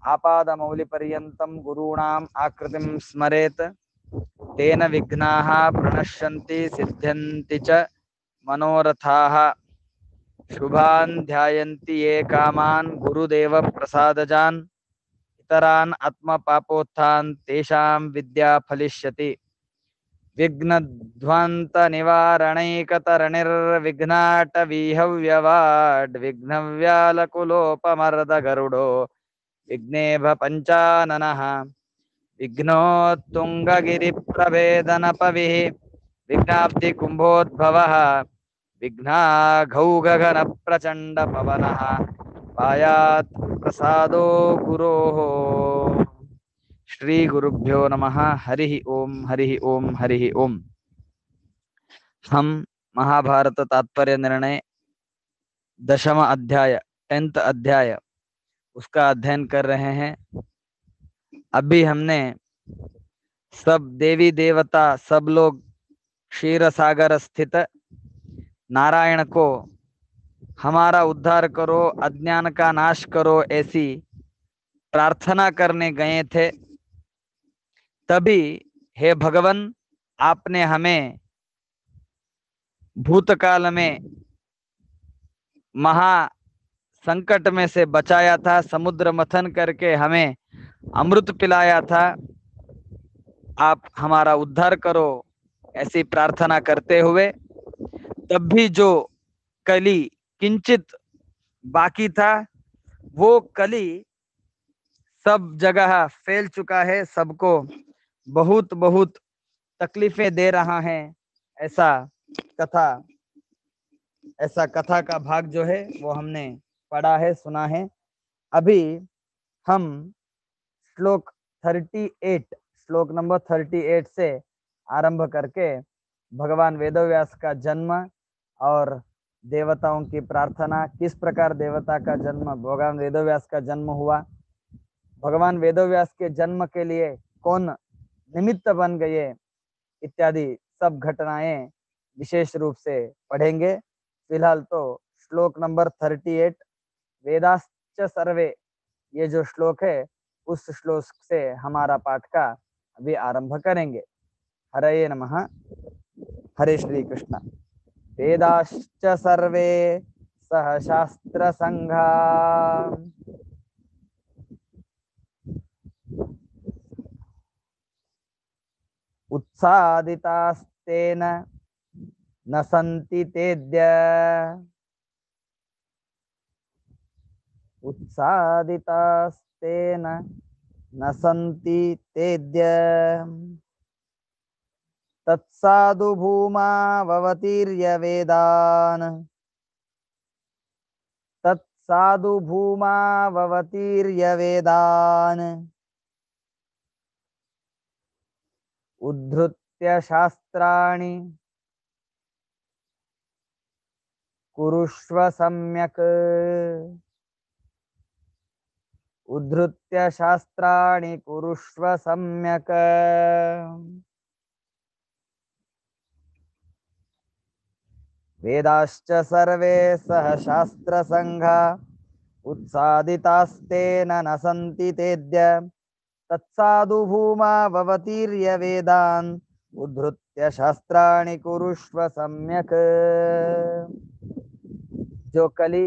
आपादमौलिपर्यन्तं गुरूणाम् आकृतिं स्मरेत् तेन विघ्नाः प्रणश्यन्ति सिद्ध्यन्ति च मनोरथाः। शुभान् ध्यायन्ति ये कामान् गुरुदेव प्रसादजान् इतरान् आत्मपापोत्थान् तेषां विद्या फलिष्यति। विघ्नध्वंतनिवारणैकतरणिर्विघ्नाटवीहव्यवाड् विघ्नव्यालकुलोपमर्दगरुडो विघ्नेभ पञ्चाननः विघ्नोत्तुङ्गगिरिप्रभेदनपविः विघ्नाब्धिकुम्भोद्भवः विघ्नाघौगगनप्रचण्डपवनः पायात् प्रसादो गुरोः। श्री गुरुभ्यो नमः। हरि ओम हरि ओम हरि ओम। हम महाभारत तात्पर्य निर्णय 10वां अध्याय 10th अध्याय उसका अध्ययन कर रहे हैं। अभी हमने सब देवी देवता सब लोग क्षीर सागर स्थित नारायण को हमारा उद्धार करो, अज्ञान का नाश करो ऐसी प्रार्थना करने गए थे। तभी हे भगवान आपने हमें भूतकाल में महा संकट में से बचाया था, समुद्र मंथन करके हमें अमृत पिलाया था। आप हमारा उद्धार करो ऐसी प्रार्थना करते हुए तब भी जो कली किंचित बाकी था वो कली सब जगह फैल चुका है, सबको बहुत बहुत तकलीफें दे रहा है। ऐसा कथा का भाग जो है वो हमने पढ़ा है, सुना है। अभी हम श्लोक नंबर 38 से आरंभ करके भगवान वेदव्यास का जन्म और देवताओं की प्रार्थना, किस प्रकार देवता का जन्म, भगवान वेदव्यास का जन्म हुआ, भगवान वेदव्यास के जन्म के लिए कौन निमित्त बन गए, इत्यादि सब घटनाएं विशेष रूप से पढ़ेंगे। फिलहाल तो श्लोक नंबर 38 वेदाश्च सर्वे, ये जो श्लोक है उस श्लोक से हमारा पाठ का अभी आरंभ करेंगे। हरे नमः। हरे श्री कृष्ण। वेदाश्च सर्वे सह शास्त्र संघा उत्सादितास्तेन न सन्ति तेद्य उत्सादितास्तेन न सन्ति तेद्य तत्साधु भूमा ववतीर्य वेदान् तत्साधु भूमा ववतीर्य वेदान् उद्धृत्य शास्त्राणि कुरुष्व सम्यक् उद्धृत्य शास्त्राणि कुरुष्व सम्यक् वेदाश्च सर्वे सह शास्त्र संघा उत्सादितास्तेन न सन्ति तेद्य तत्साधु भूमा ववतीर्य वेदान् उद्धृत्य शास्त्राणि कुरुष्व सम्यक्। जो कली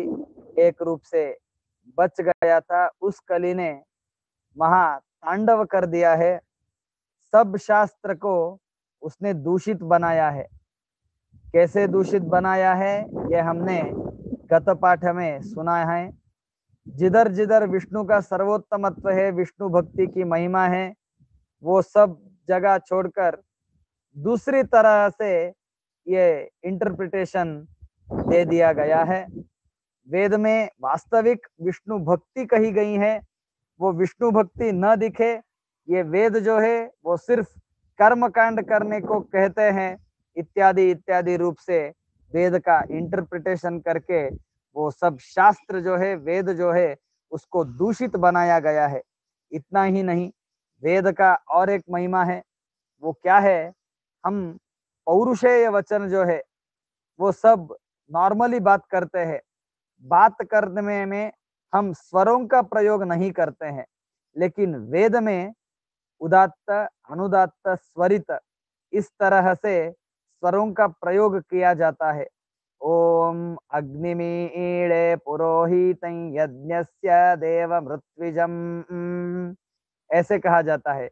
एक रूप से बच गया था उस कली ने महा तांडव कर दिया है, सब शास्त्र को उसने दूषित बनाया है। कैसे दूषित बनाया है ये हमने गत पाठ में सुना है। जिधर जिधर विष्णु का सर्वोत्तमत्व है, विष्णु भक्ति की महिमा है, वो सब जगह छोड़कर दूसरी तरह से ये इंटरप्रिटेशन दे दिया गया है। वेद में वास्तविक विष्णु भक्ति कही गई है, वो विष्णु भक्ति न दिखे। ये वेद जो है वो सिर्फ कर्म कांड करने को कहते हैं, इत्यादि इत्यादि रूप से वेद का इंटरप्रिटेशन करके वो सब शास्त्र जो है, वेद जो है, उसको दूषित बनाया गया है। इतना ही नहीं, वेद का और एक महिमा है। वो क्या है? हम पौरुषेय वचन जो है वो सब नॉर्मली बात करते हैं। बात करने में हम स्वरों का प्रयोग नहीं करते हैं। लेकिन वेद में उदात्त, अनुदात्त, स्वरित इस तरह से स्वरों का प्रयोग किया जाता है। ओम अग्निमीळे पुरोहितं यज्ञस्य देव मृत्विजम, ऐसे कहा जाता है।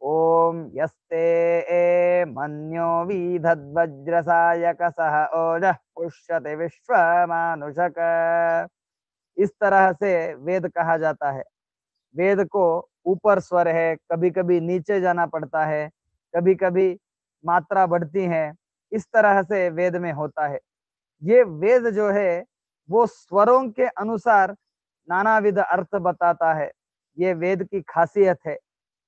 ओम यस्ते ए मन्यो विधद्वज्रसायकसः ओजः पुष्यते विश्वमानुषक, इस तरह से वेद कहा जाता है। वेद को ऊपर स्वर है, कभी कभी नीचे जाना पड़ता है, कभी कभी मात्रा बढ़ती है, इस तरह से वेद में होता है। ये वेद जो है वो स्वरों के अनुसार नानाविध अर्थ बताता है। ये वेद की खासियत है।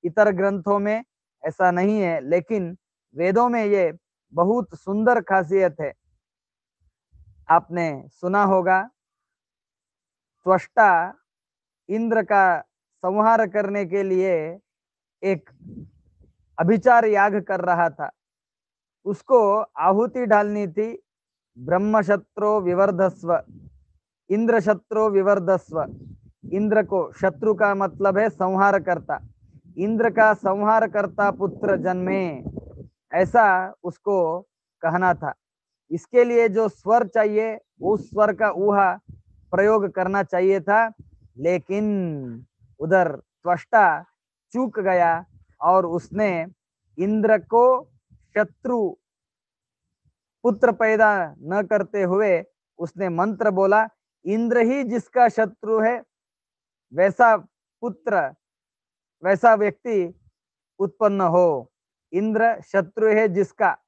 इतर ग्रंथों में ऐसा नहीं है, लेकिन वेदों में ये बहुत सुंदर खासियत है। आपने सुना होगा, त्वष्टा इंद्र का संहार करने के लिए एक अभिचार याग कर रहा था। उसको आहुति डालनी थी, ब्रह्म शत्रु विवर्धस्व, इंद्र शत्रु विवर्धस्व। इंद्र को, शत्रु का मतलब है संहार करता, इंद्र का संहार करता पुत्र जन्मे, ऐसा उसको कहना था। इसके लिए जो स्वर चाहिए उस स्वर का ऊहा प्रयोग करना चाहिए था, लेकिन उधर त्वष्टा चूक गया और उसने इंद्र को शत्रु पुत्र पैदा न करते हुए उसने मंत्र बोला, इंद्र ही जिसका शत्रु है वैसा पुत्र, वैसा व्यक्ति उत्पन्न हो। इंद्र शत्रु है जिसका,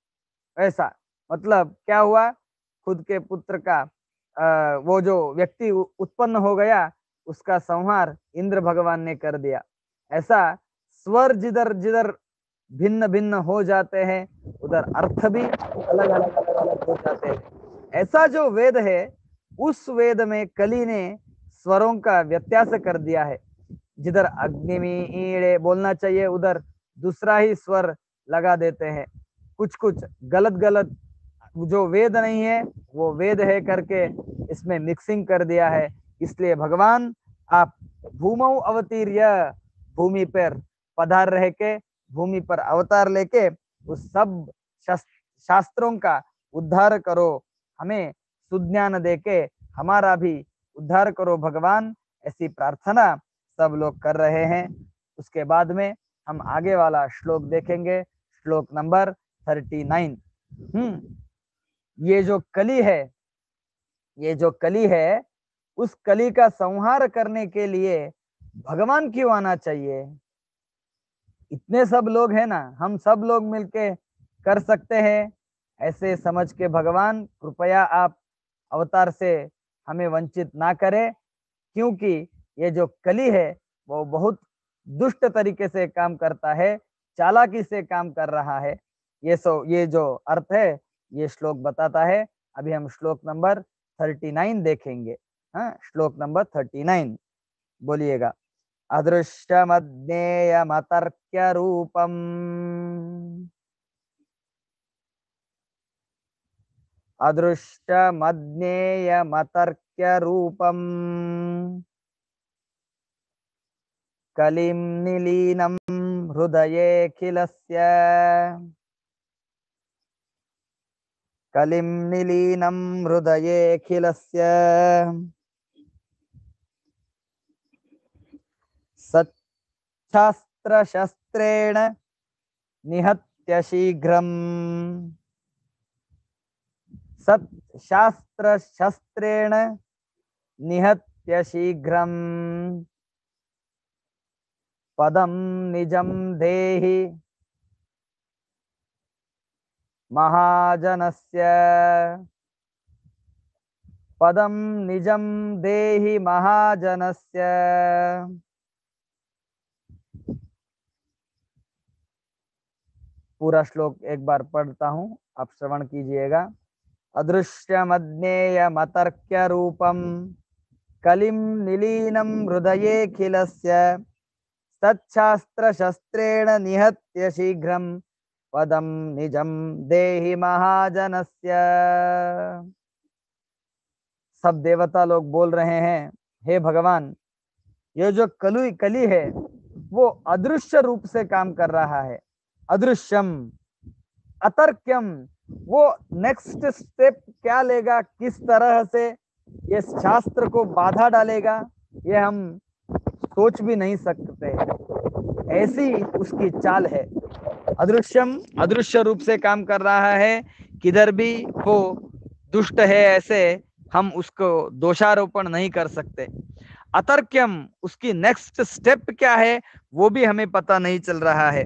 ऐसा मतलब क्या हुआ, खुद के पुत्र का वो जो व्यक्ति उत्पन्न हो गया उसका संहार इंद्र भगवान ने कर दिया। ऐसा स्वर जिधर जिधर भिन्न भिन्न हो जाते हैं उधर अर्थ भी अलग अलग हो जाते हैं। ऐसा जो वेद है उस वेद में कली ने स्वरों का व्यत्यास कर दिया है। जिधर अग्निमीळे बोलना चाहिए उधर दूसरा ही स्वर लगा देते हैं। कुछ कुछ गलत गलत जो वेद नहीं है वो वेद है करके इसमें मिक्सिंग कर दिया है। इसलिए भगवान आप भूमौ अवतीर्य, भूमि पर पधार रह के, भूमि पर अवतार लेके उस सब शास्त्रों का उद्धार करो, हमें सुज्ञान देके हमारा भी उद्धार करो भगवान, ऐसी प्रार्थना सब लोग कर रहे हैं। उसके बाद में हम आगे वाला श्लोक देखेंगे, श्लोक नंबर 39। ये जो कली है, ये जो कली है, उस कली का संहार करने के लिए भगवान क्यों आना चाहिए? इतने सब लोग हैं ना, हम सब लोग मिलके कर सकते हैं, ऐसे समझ के भगवान कृपया आप अवतार से हमें वंचित ना करें, क्योंकि ये जो कली है वो बहुत दुष्ट तरीके से काम करता है, चालाकी से काम कर रहा है। ये जो अर्थ है ये श्लोक बताता है। अभी हम श्लोक नंबर 39 देखेंगे। हाँ, श्लोक नंबर 39 बोलिएगा। अदृश्यमज्ञेयमतर्क्य रूपम्, अदृश्यमज्ञेयमतर्क्य रूपम्, कलिं निलीनं हृदयेऽखिलस्य, कलिं निलीनं हृदयेऽखिलस्य, सच्छास्त्रशस्त्रेण निहत्य शीघ्रम्, सच्छास्त्रशस्त्रेण निहत्य शीघ्रम्, पदं निजं देहि महाजनस्य, पदं निजं देहि महाजनस्य। पूरा श्लोक एक बार पढ़ता हूँ, आप श्रवण कीजिएगा। अदृश्यमज्ञेयमतर्क्य रूपं, कलिं निलीनं हृदयेऽखिलस्य, तच्छास्त्रशस्त्रेण निहत्य शीघ्रं, पदं निजं देहि महाजनस्य। सब देवता लोग बोल रहे हैं, हे भगवान, ये जो कली है वो अदृश्य रूप से काम कर रहा है। अदृश्यम, अतर्क्यम, वो नेक्स्ट स्टेप क्या लेगा, किस तरह से ये शास्त्र को बाधा डालेगा, ये हम सोच भी नहीं सकते। ऐसी उसकी चाल है। अदृश्यम, अदृश्य रूप से काम कर रहा है, किधर भी वो दुष्ट है ऐसे हम उसको दोषारोपण नहीं कर सकते। अतर्क्यम, उसकी नेक्स्ट स्टेप क्या है वो भी हमें पता नहीं चल रहा है।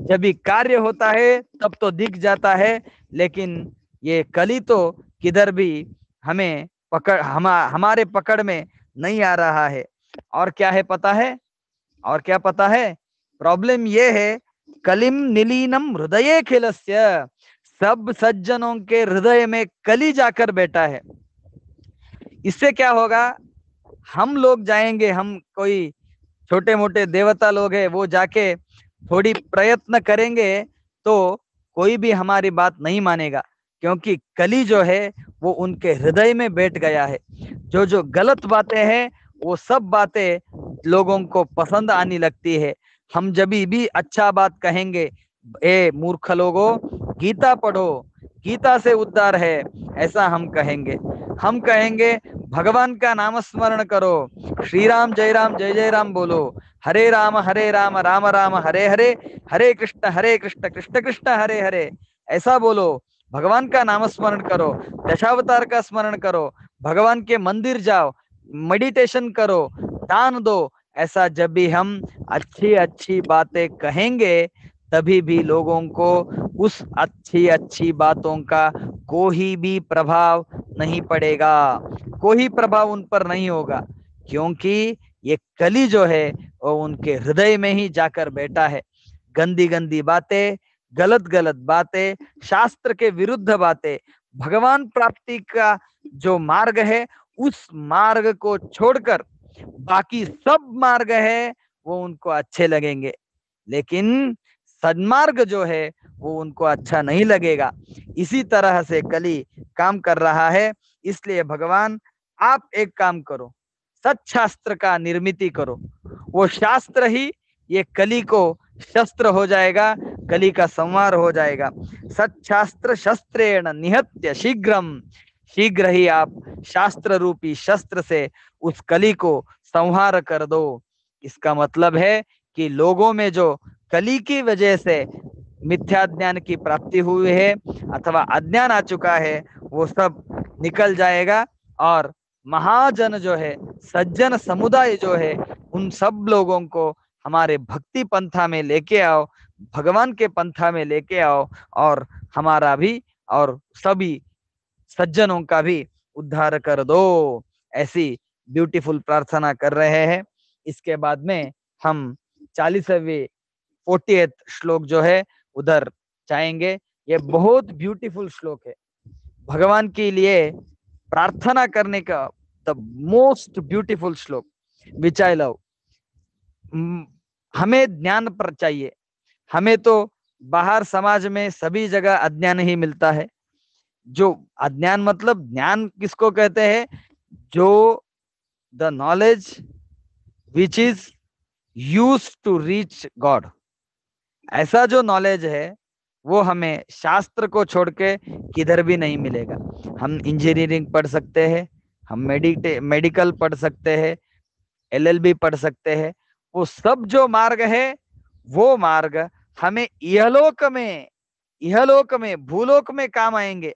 जब भी कार्य होता है तब तो दिख जाता है, लेकिन ये कली तो किधर भी हमें हमारे पकड़ में नहीं आ रहा है। और क्या है पता है, और क्या पता है, प्रॉब्लम ये है, कलिम निलीनम हृदये खिलस्य, सब सज्जनों के हृदय में कली जाकर बैठा है। इससे क्या होगा, हम लोग जाएंगे, हम कोई छोटे मोटे देवता लोग हैं, वो जाके थोड़ी प्रयत्न करेंगे तो कोई भी हमारी बात नहीं मानेगा, क्योंकि कली जो है वो उनके हृदय में बैठ गया है। जो जो गलत बातें हैं वो सब बातें लोगों को पसंद आने लगती है। हम जब भी अच्छा बात कहेंगे, ए मूर्ख लोगों, गीता पढ़ो, गीता से उद्धार है, ऐसा हम कहेंगे। हम कहेंगे भगवान का नाम स्मरण करो, श्री राम जय जय राम बोलो, हरे राम राम राम हरे हरे, हरे कृष्ण कृष्ण कृष्ण हरे हरे, ऐसा बोलो। भगवान का नाम स्मरण करो, दशावतार का स्मरण करो, भगवान के मंदिर जाओ, मेडिटेशन करो, दान दो। ऐसा जब भी हम अच्छी अच्छी बातें कहेंगे तभी भी लोगों को उस अच्छी अच्छी बातों का कोई भी प्रभाव नहीं पड़ेगा, कोई प्रभाव उन पर नहीं होगा, क्योंकि ये कली जो है वो उनके हृदय में ही जाकर बैठा है। गंदी गंदी बातें, गलत गलत बातें, शास्त्र के विरुद्ध बातें, भगवान प्राप्ति का जो मार्ग है उस मार्ग को छोड़कर बाकी सब मार्ग है वो उनको अच्छे लगेंगे, लेकिन सन्मार्ग जो है वो उनको अच्छा नहीं लगेगा। इसी तरह से कली काम कर रहा है। इसलिए भगवान, आप एक काम करो, सच्शास्त्र का निर्मिति करो, वो शास्त्र ही ये कली को शस्त्र हो जाएगा, कली का संहार हो जाएगा। सच्शास्त्र शस्त्रेण निहत्य शीघ्रम, शीघ्र ही आप शास्त्र रूपी शस्त्र से उस कली को संहार कर दो। इसका मतलब है कि लोगों में जो कली की वजह से मिथ्या ज्ञान की प्राप्ति हुई है अथवा अज्ञान आ चुका है वो सब निकल जाएगा, और महाजन जो है, सज्जन समुदाय जो है, उन सब लोगों को हमारे भक्ति पंथा में लेके आओ, भगवान के पंथा में लेके आओ, और हमारा भी और सभी सज्जनों का भी उद्धार कर दो। ऐसी ब्यूटीफुल प्रार्थना कर रहे हैं। इसके बाद में हम 40वें 40th श्लोक जो है उधर जाएंगे। ये बहुत ब्यूटीफुल श्लोक है, भगवान के लिए प्रार्थना करने का द मोस्ट ब्यूटीफुल श्लोक विच आई लव। हमें ज्ञान पर चाहिए, हमें तो बाहर समाज में सभी जगह अज्ञान ही मिलता है। जो अज्ञान मतलब ज्ञान किसको कहते हैं, जो the knowledge which is use to reach God, ऐसा जो नॉलेज है वो हमें शास्त्र को छोड़ के किधर भी नहीं मिलेगा। हम इंजीनियरिंग पढ़ सकते हैं, हम मेडिकल पढ़ सकते हैं, LLB पढ़ सकते हैं, वो सब जो मार्ग है वो मार्ग हमें इहलोक में भूलोक में काम आएंगे,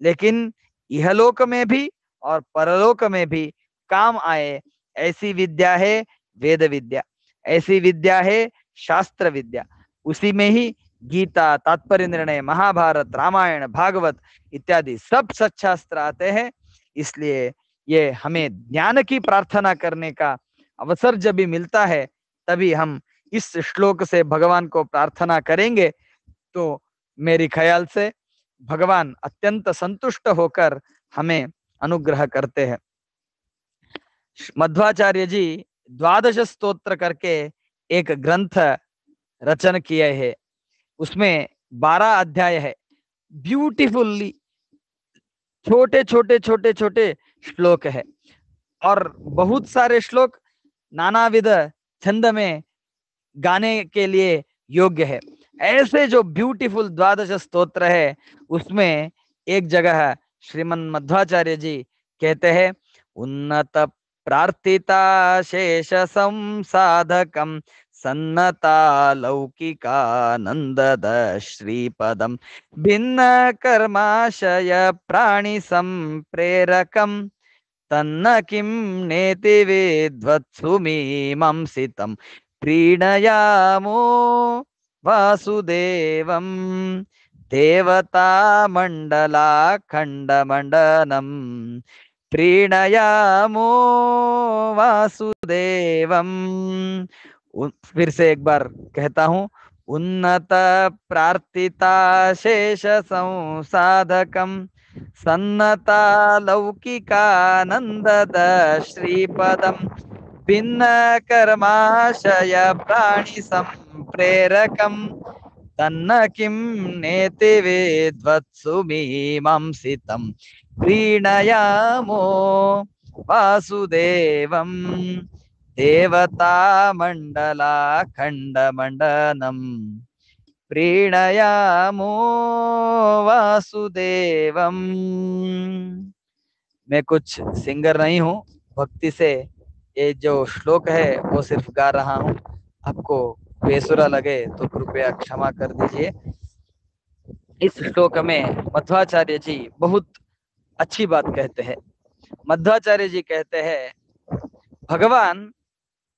लेकिन इहलोक में भी और परलोक में भी काम आए ऐसी विद्या है वेद विद्या, ऐसी विद्या है शास्त्र विद्या। उसी में ही गीता, तात्पर्य निर्णय, महाभारत, रामायण, भागवत इत्यादि सब सच्चास्त्र आते हैं। इसलिए ये हमें ज्ञान की प्रार्थना करने का अवसर जब भी मिलता है तभी हम इस श्लोक से भगवान को प्रार्थना करेंगे, तो मेरे ख्याल से भगवान अत्यंत संतुष्ट होकर हमें अनुग्रह करते हैं। मध्वाचार्य जी 12 स्तोत्र करके एक ग्रंथ रचन किए हैं, उसमें 12 अध्याय है। ब्यूटीफुल्ली छोटे छोटे छोटे छोटे श्लोक है, और बहुत सारे श्लोक नानाविध छंद में गाने के लिए योग्य है। ऐसे जो ब्यूटीफुल द्वादश स्तोत्र है उसमें एक जगह श्रीमन मध्वाचार्य जी कहते हैं, उन्नत प्रार्थिता शेष संसाधकम सन्नता लौकिकानंदद श्रीपदम भिन्न कर्माशय प्राणि संप्रेरकम तन्न किं नेति वेद्वत्सुमीमांसितं प्रीणयामो वासुदेवं देवतामण्डलाखण्डमण्डनं प्रीणयामो वासुदेवं। फिर से एक बार कहता हूँ, उन्नत प्रार्थिता शेष संसाधकम सन्नता लौकिकानंदद श्रीपदम भिन्न कर्माशय प्राणि संप्रेरकम तन्न किं नेति वेद्वत्सुमीमांसितं प्रीणयामो वासुदेवं देवतामण्डलाखण्डमण्डनं प्रीणयामो वासुदेवम। मैं कुछ सिंगर नहीं हूँ, भक्ति से ये जो श्लोक है वो सिर्फ गा रहा हूँ। आपको बेसुरा लगे तो कृपया क्षमा कर दीजिए। इस श्लोक में मध्वाचार्य जी बहुत अच्छी बात कहते हैं। मध्वाचार्य जी कहते हैं, भगवान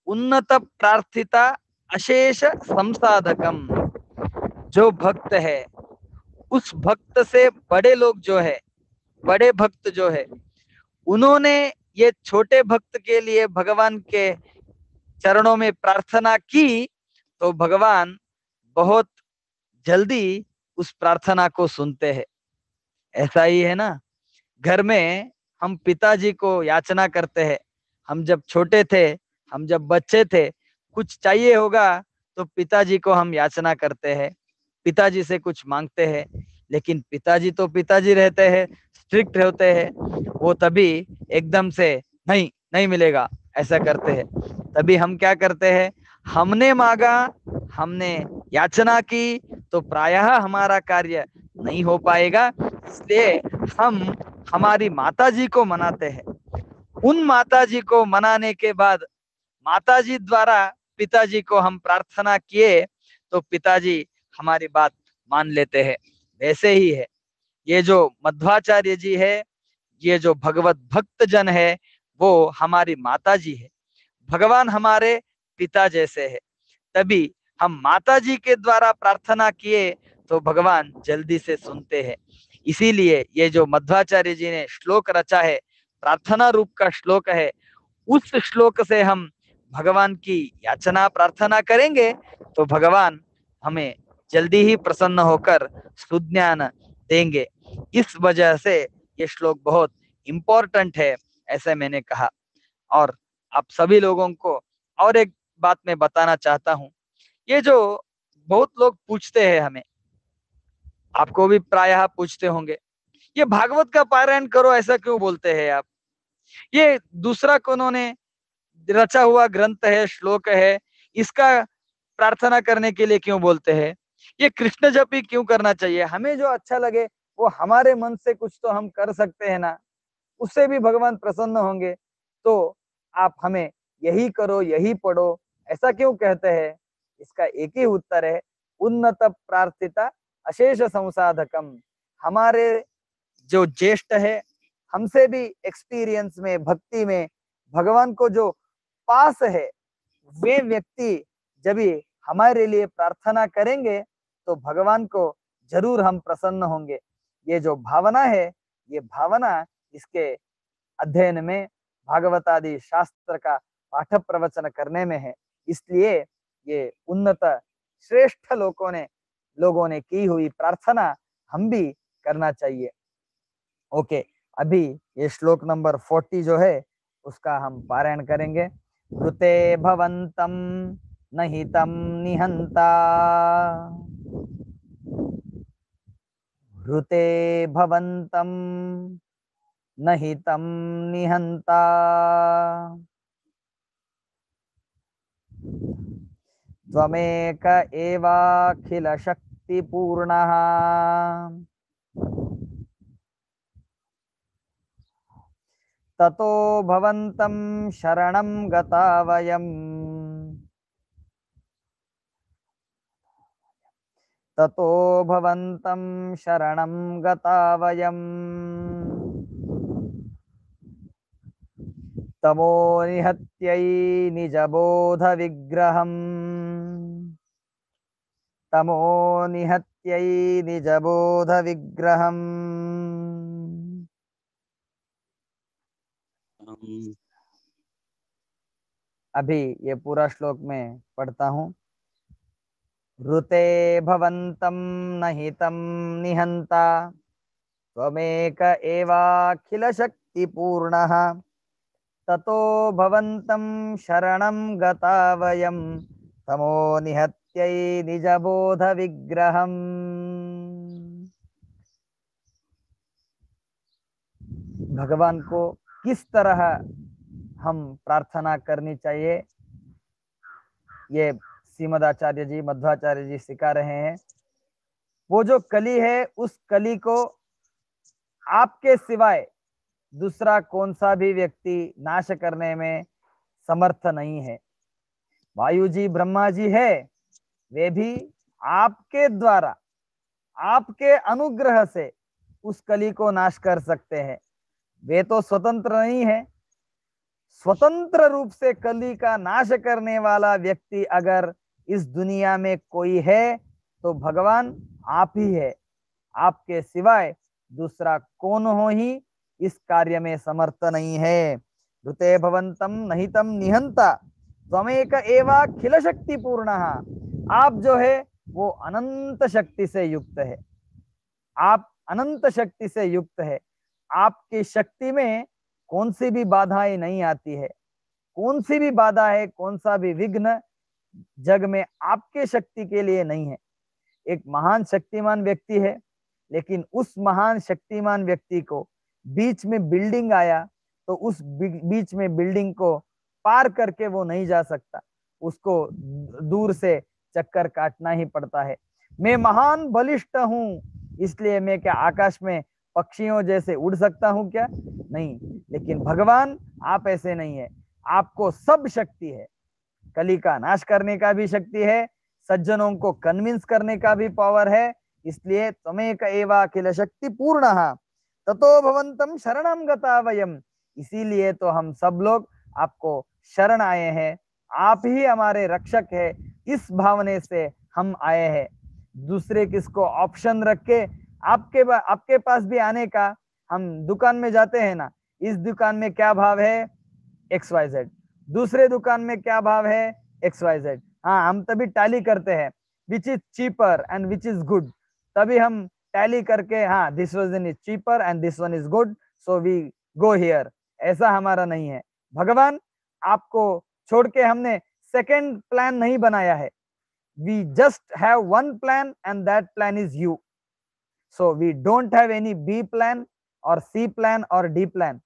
उन्नत प्रार्थिता अशेष संसाधकम, जो भक्त है उस भक्त से बड़े लोग जो है, बड़े भक्त जो है, उन्होंने ये छोटे भक्त के लिए भगवान के चरणों में प्रार्थना की तो भगवान बहुत जल्दी उस प्रार्थना को सुनते हैं। ऐसा ही है ना, घर में हम पिताजी को याचना करते हैं। हम जब छोटे थे, हम जब बच्चे थे, कुछ चाहिए होगा तो पिताजी को हम याचना करते हैं, पिताजी से कुछ मांगते हैं। लेकिन पिताजी तो पिताजी रहते हैं, स्ट्रिक्ट होते हैं, वो तभी एकदम से नहीं नहीं मिलेगा ऐसा करते हैं। तभी हम क्या करते हैं, हमने मांगा, हमने याचना की तो प्रायः हमारा कार्य नहीं हो पाएगा, इसलिए हम हमारी माताजी को मनाते हैं। उन माताजी को मनाने के बाद माताजी द्वारा पिताजी को हम प्रार्थना किए तो पिताजी हमारी बात मान लेते हैं। वैसे ही है ये जो मध्वाचार्य जी है, ये जो भगवत भक्त जन है, वो हमारी माताजी है। भगवान हमारे पिता जैसे है, तभी हम माताजी के द्वारा प्रार्थना किए तो भगवान जल्दी से सुनते हैं। इसीलिए ये जो मध्वाचार्य जी ने श्लोक रचा है, प्रार्थना रूप का श्लोक है, उस श्लोक से हम भगवान की याचना प्रार्थना करेंगे तो भगवान हमें जल्दी ही प्रसन्न होकर सुज्ञान देंगे। इस वजह से ये श्लोक बहुत इम्पोर्टेंट है, ऐसे मैंने कहा। और आप सभी लोगों को और एक बात मैं बताना चाहता हूँ। ये जो बहुत लोग पूछते हैं हमें, आपको भी प्रायः पूछते होंगे, ये भागवत का पारायण करो ऐसा क्यों बोलते हैं आप? ये दूसरा उन्होंने रचा हुआ ग्रंथ है, श्लोक है, इसका प्रार्थना करने के लिए क्यों बोलते हैं? ये कृष्ण जप ही क्यों करना चाहिए? हमें जो अच्छा लगे वो हमारे मन से कुछ तो हम कर सकते हैं ना, उससे भी भगवान प्रसन्न होंगे। तो आप हमें यही करो, यही पढ़ो, ऐसा क्यों कहते हैं? इसका एक ही उत्तर है, उन्नत प्रार्थिता अशेष संसाधकम। हमारे जो ज्येष्ठ है, हमसे भी एक्सपीरियंस में, भक्ति में भगवान को जो पास है, वे व्यक्ति जब भी हमारे लिए प्रार्थना करेंगे तो भगवान को जरूर हम प्रसन्न होंगे। ये जो भावना है, ये भावना इसके अध्ययन में, भागवत आदि शास्त्र का पाठ प्रवचन करने में है। इसलिए ये उन्नत श्रेष्ठ लोगों ने की हुई प्रार्थना हम भी करना चाहिए। ओके, अभी ये श्लोक नंबर 40 जो है उसका हम पारायण करेंगे। ऋते भवन्तं नहितं निहंता, ऋते भवन्तं नहितं निहंता, त्वमेक एवाखिल शक्ति पूर्णः ततो भवन्तं शरणं गता वयम् ततो भवन्तं शरणं गता वयम् तमो निहत्यै निजबोध विग्रहम् तमो निहत्यै निजबोध विग्रहम्। अभी ये पूरा श्लोक में पढ़ता हूँ। ऋते भवन्तं नहितं निहन्ता त्वमेक एवाखिल शक्ति पूर्णः ततो भवन्तं शरणं गता वयं तमो निहत्यै निजबोध विग्रहम्। भगवान को किस तरह हम प्रार्थना करनी चाहिए, ये श्रीमदाचार्य जी, मध्वाचार्य जी सिखा रहे हैं। वो जो कली है, उस कली को आपके सिवाय दूसरा कौन सा भी व्यक्ति नाश करने में समर्थ नहीं है। वायु जी, ब्रह्मा जी है, वे भी आपके द्वारा, आपके अनुग्रह से उस कली को नाश कर सकते हैं। वे तो स्वतंत्र नहीं है। स्वतंत्र रूप से कली का नाश करने वाला व्यक्ति अगर इस दुनिया में कोई है तो भगवान आप ही है। आपके सिवाय दूसरा कौन हो ही इस कार्य में समर्थ नहीं है। ऋते भवन्तं नहितं निहंता त्वमेक एवाखिल शक्ति पूर्णः। आप जो है वो अनंत शक्ति से युक्त है। आप अनंत शक्ति से युक्त है। आपकी शक्ति में कौन सी भी बाधाएं नहीं आती है। कौन सी भी बाधा है, कौन सा भी विघ्न जग में आपके शक्ति के लिए नहीं है। एक महान शक्तिमान व्यक्ति है, लेकिन उस महान शक्तिमान व्यक्ति को बीच में बिल्डिंग आया तो उस बीच में बिल्डिंग को पार करके वो नहीं जा सकता। उसको दूर से चक्कर काटना ही पड़ता है। मैं महान बलिष्ठ हूं, इसलिए मैं क्या आकाश में पक्षियों जैसे उड़ सकता हूं क्या? नहीं। लेकिन भगवान आप ऐसे नहीं है। आपको सब शक्ति है। कली का नाश करने का भी शक्ति है, सज्जनों को कन्विंस करने का भी पावर है। इसलिए त्वमेक एवाखिल शक्ति पूर्णः ततो भवन्तं शरणं गता वयम्। इसीलिए तो हम सब लोग आपको शरण आए हैं। आप ही हमारे रक्षक है, इस भावने से हम आए हैं। दूसरे किसको ऑप्शन रख के आपके पास भी आने का। हम दुकान में जाते हैं ना, इस दुकान में क्या भाव है, XYZ, दूसरे दुकान में क्या भाव है, XYZ। हाँ, हम तभी टैली करते हैं which is cheaper and which is good. तभी हम टैली करके, हाँ, this one is cheaper and this one is good, so we go here. ऐसा हमारा नहीं है। भगवान आपको छोड़ के हमने सेकंड प्लान नहीं बनाया है। We just have one plan and that plan is you. So we don't have any B plan और सी प्लान और डी प्लान।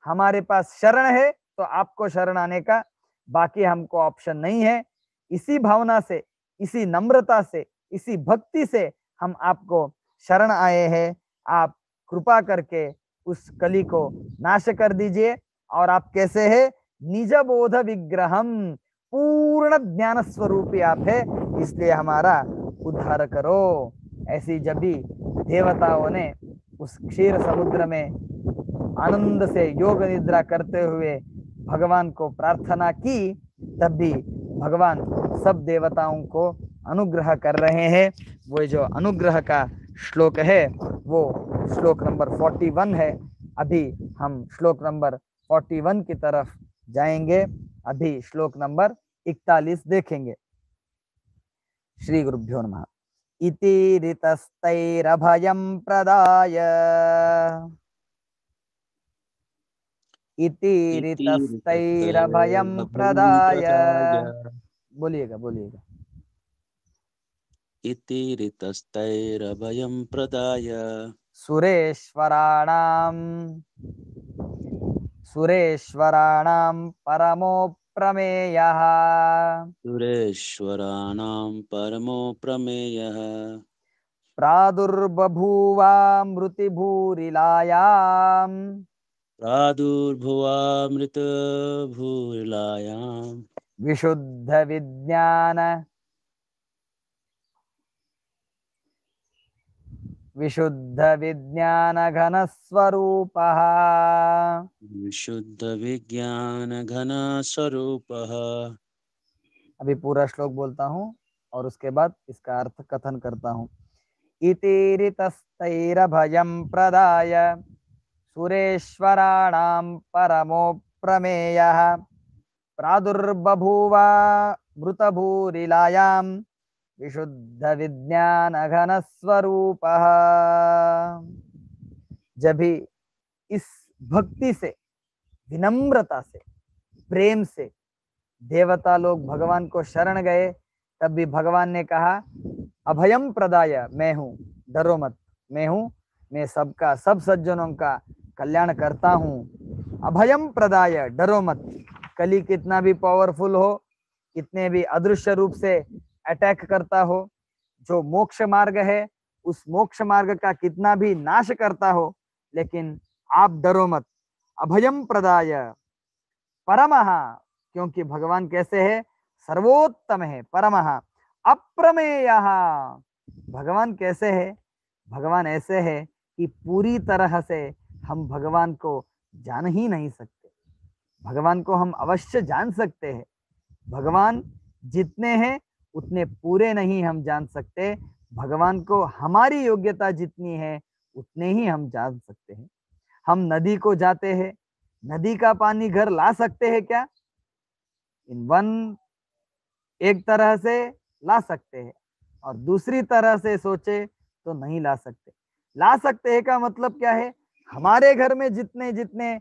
हमारे पास शरण है तो आपको शरण आने का, बाकी हमको ऑप्शन नहीं है। इसी भावना से, इसी नम्रता से, इसी भक्ति से हम आपको शरण आए हैं। आप कृपा करके उस कली को नाश कर दीजिए। और आप कैसे है, निज बोध विग्रहम, पूर्ण ज्ञान स्वरूपी आप है, इसलिए हमारा उद्धार करो। ऐसी जब भी देवताओं ने उस क्षीर समुद्र में आनंद से योग निद्रा करते हुए भगवान को प्रार्थना की, तब भी भगवान सब देवताओं को अनुग्रह कर रहे हैं। वो जो अनुग्रह का श्लोक है वो श्लोक नंबर 41 है। अभी हम श्लोक नंबर 41 की तरफ जाएंगे। अभी श्लोक नंबर 41 देखेंगे। श्री गुरुभ्यो नमः। इति ऋतस्तैरभयं प्रदाय, इति ऋतस्तैरभयं प्रदाय, बोलिएगा बोलिएगा। इति ऋतस्तैरभयं प्रदाय सुरेश्वराणां परमो प्रमेयः, सुरेश्वराणां परमो प्रमेयः प्रादुर्बभूवामृतिभूरिलायाम् प्रादुर्भुवामृतभूरिलायां विशुद्ध विज्ञान घनस्वरूपः। विशुद्धविज्ञानघनस्वरूपः। अभी पूरा श्लोक बोलता हूँ और उसके बाद इसका अर्थ कथन करता हूँ। इतिरितस्तैरभयं प्रदाय सुरेश्वराणां परमो प्रमेयः प्रादुर्बभूव मृतभूरिलायां विशुद्ध विज्ञान घन स्वरूपः। जब भी इस भक्ति से, विनम्रता से, प्रेम से देवता लोग भगवान को शरण गए, तब भी भगवान ने कहा अभयम प्रदाय, मैं हूँ, डरो मत, मैं हूँ, मैं सबका, सब सज्जनों का कल्याण करता हूँ। अभयम प्रदाय, डरो मत। कली कितना भी पावरफुल हो, कितने भी अदृश्य रूप से अटैक करता हो, जो मोक्ष मार्ग है उस मोक्ष मार्ग का कितना भी नाश करता हो, लेकिन आप डरो मत। अभयम प्रदाय परमः, क्योंकि भगवान कैसे है? सर्वोत्तम है। परमः अप्रमेयः, भगवान कैसे है? भगवान ऐसे है कि पूरी तरह से हम भगवान को जान ही नहीं सकते। भगवान को हम अवश्य जान सकते हैं, भगवान जितने हैं उतने पूरे नहीं हम जान सकते। भगवान को हमारी योग्यता जितनी है उतने ही हम जान सकते हैं। हम नदी को जाते हैं, नदी का पानी घर ला सकते हैं क्या? इन वन एक तरह से ला सकते हैं और दूसरी तरह से सोचे तो नहीं ला सकते। ला सकते हैं का मतलब क्या है? हमारे घर में जितने जितने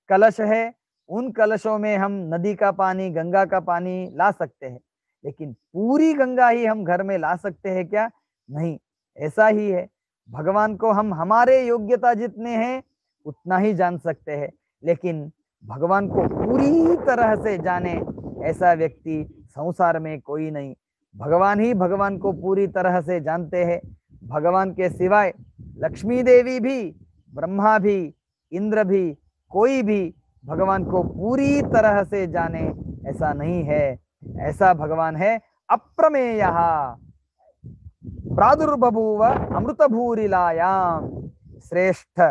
कलश है उन कलशों में हम नदी का पानी, गंगा का पानी ला सकते हैं, लेकिन पूरी गंगा ही हम घर में ला सकते हैं क्या? नहीं। ऐसा ही है, भगवान को हम हमारे योग्यता जितने हैं उतना ही जान सकते हैं, लेकिन भगवान को पूरी तरह से जाने ऐसा व्यक्ति संसार में कोई नहीं। भगवान ही भगवान को पूरी तरह से जानते हैं। भगवान के सिवाय लक्ष्मी देवी भी, ब्रह्मा भी, इंद्र भी, कोई भी भगवान को पूरी तरह से जाने ऐसा नहीं है। ऐसा भगवान है अप्रमेयः प्रादुर्बभूव अमृतभूरिलायां। श्रेष्ठ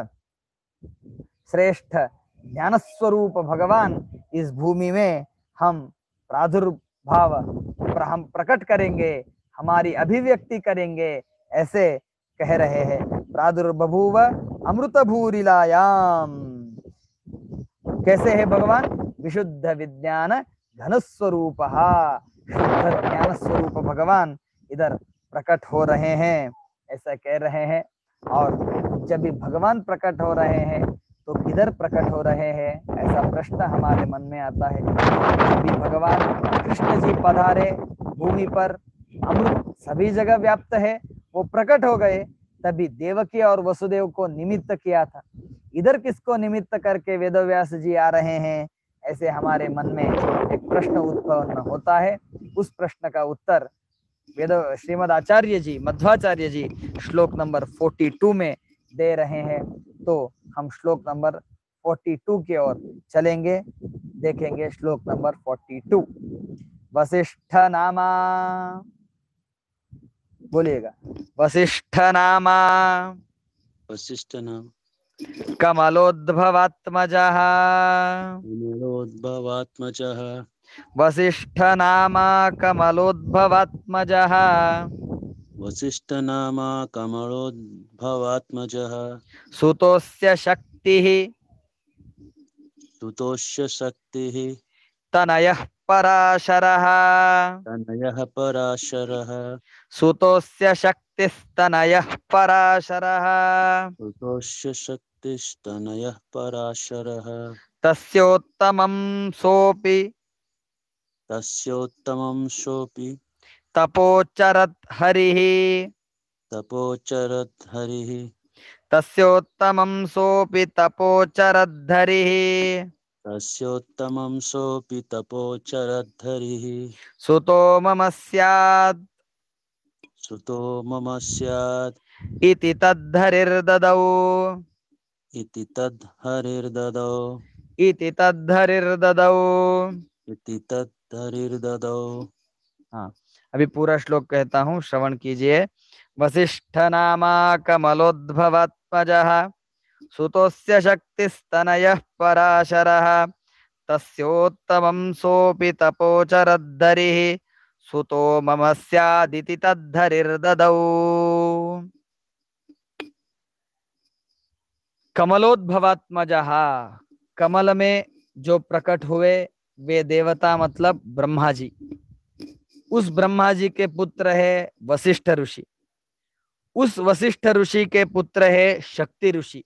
श्रेष्ठ ज्ञान स्वरूप भगवान इस भूमि में हम प्रादुर्भाव, हम प्रकट करेंगे, हमारी अभिव्यक्ति करेंगे, ऐसे कह रहे हैं। प्रादुर्बभूव अमृतभूरिलायाम, कैसे है भगवान? विशुद्ध विज्ञान घन स्वरूप, शुद्ध ज्ञान स्वरूप भगवान इधर प्रकट हो रहे हैं, ऐसा कह रहे हैं। और जब भी भगवान प्रकट हो रहे हैं तो किधर प्रकट हो रहे हैं, ऐसा प्रश्न हमारे मन में आता है। जब भी भगवान कृष्ण जी पधारे भूमि पर, अमृत सभी जगह व्याप्त है, वो प्रकट हो गए, तभी देवकी और वसुदेव को निमित्त किया था। इधर किसको निमित्त करके वेदव्यास जी आ रहे हैं, ऐसे हमारे मन में एक प्रश्न उत्पन्न होता है। उस प्रश्न का उत्तर वेद श्रीमद आचार्य जी, मध्वाचार्य जी श्लोक नंबर 42 में दे रहे हैं। तो हम श्लोक नंबर 42 की ओर चलेंगे, देखेंगे श्लोक नंबर 42। वशिष्ठ नामा, बोलिएगा, वशिष्ठ नामा वशिष्ठ नाम कमलोद्भवात्मजः, कमलोद्भवात्मजः वशिष्ठ नामा कमलोद्भवात्मजः वसिष्ठ नाम कमलोद्भवात्मजः सुतोस्य शक्तिः सुतोष्य शक्तिः तनयः पराशरः, तनयः पराशरः सुतोस्य शक्तिस्तनयः पराशरः सुतोष्य शक्तिस्तनयः पराशरः तस्योत्तमं सोऽपि तस्योत्तमं सोऽपि तपोचरत् हरिः, तपोचरत् हरिः तस्योत्तमं सोऽपि तपोचरद्धरिः तस्योत्तमं सोऽपि तपोचरद्धरिः सुतो मम स्यात् सुतो मम स्यात् इति तद्धरिर्ददौ इति तद्धरिर्ददौ इति तद्धरिर्ददौ। इति तद्धरिर्ददौ। हाँ, अभी पूरा श्लोक कहता हूँ, श्रवण कीजिए। वसिष्ठ नामा कमलोद्भवात्मजः सुतोस्य शक्तिस्तनयः पराशरः तस्योत्तमं सोऽपि तपोचरद्धरिः सुतो मम स्यादिति तद्धरिर्ददौ। कमलोद्भवात्मजः, कमल में जो प्रकट हुए वे देवता मतलब ब्रह्मा जी। उस ब्रह्मा जी के पुत्र है वशिष्ठ ऋषि, उस वशिष्ठ ऋषि के पुत्र है शक्ति ऋषि,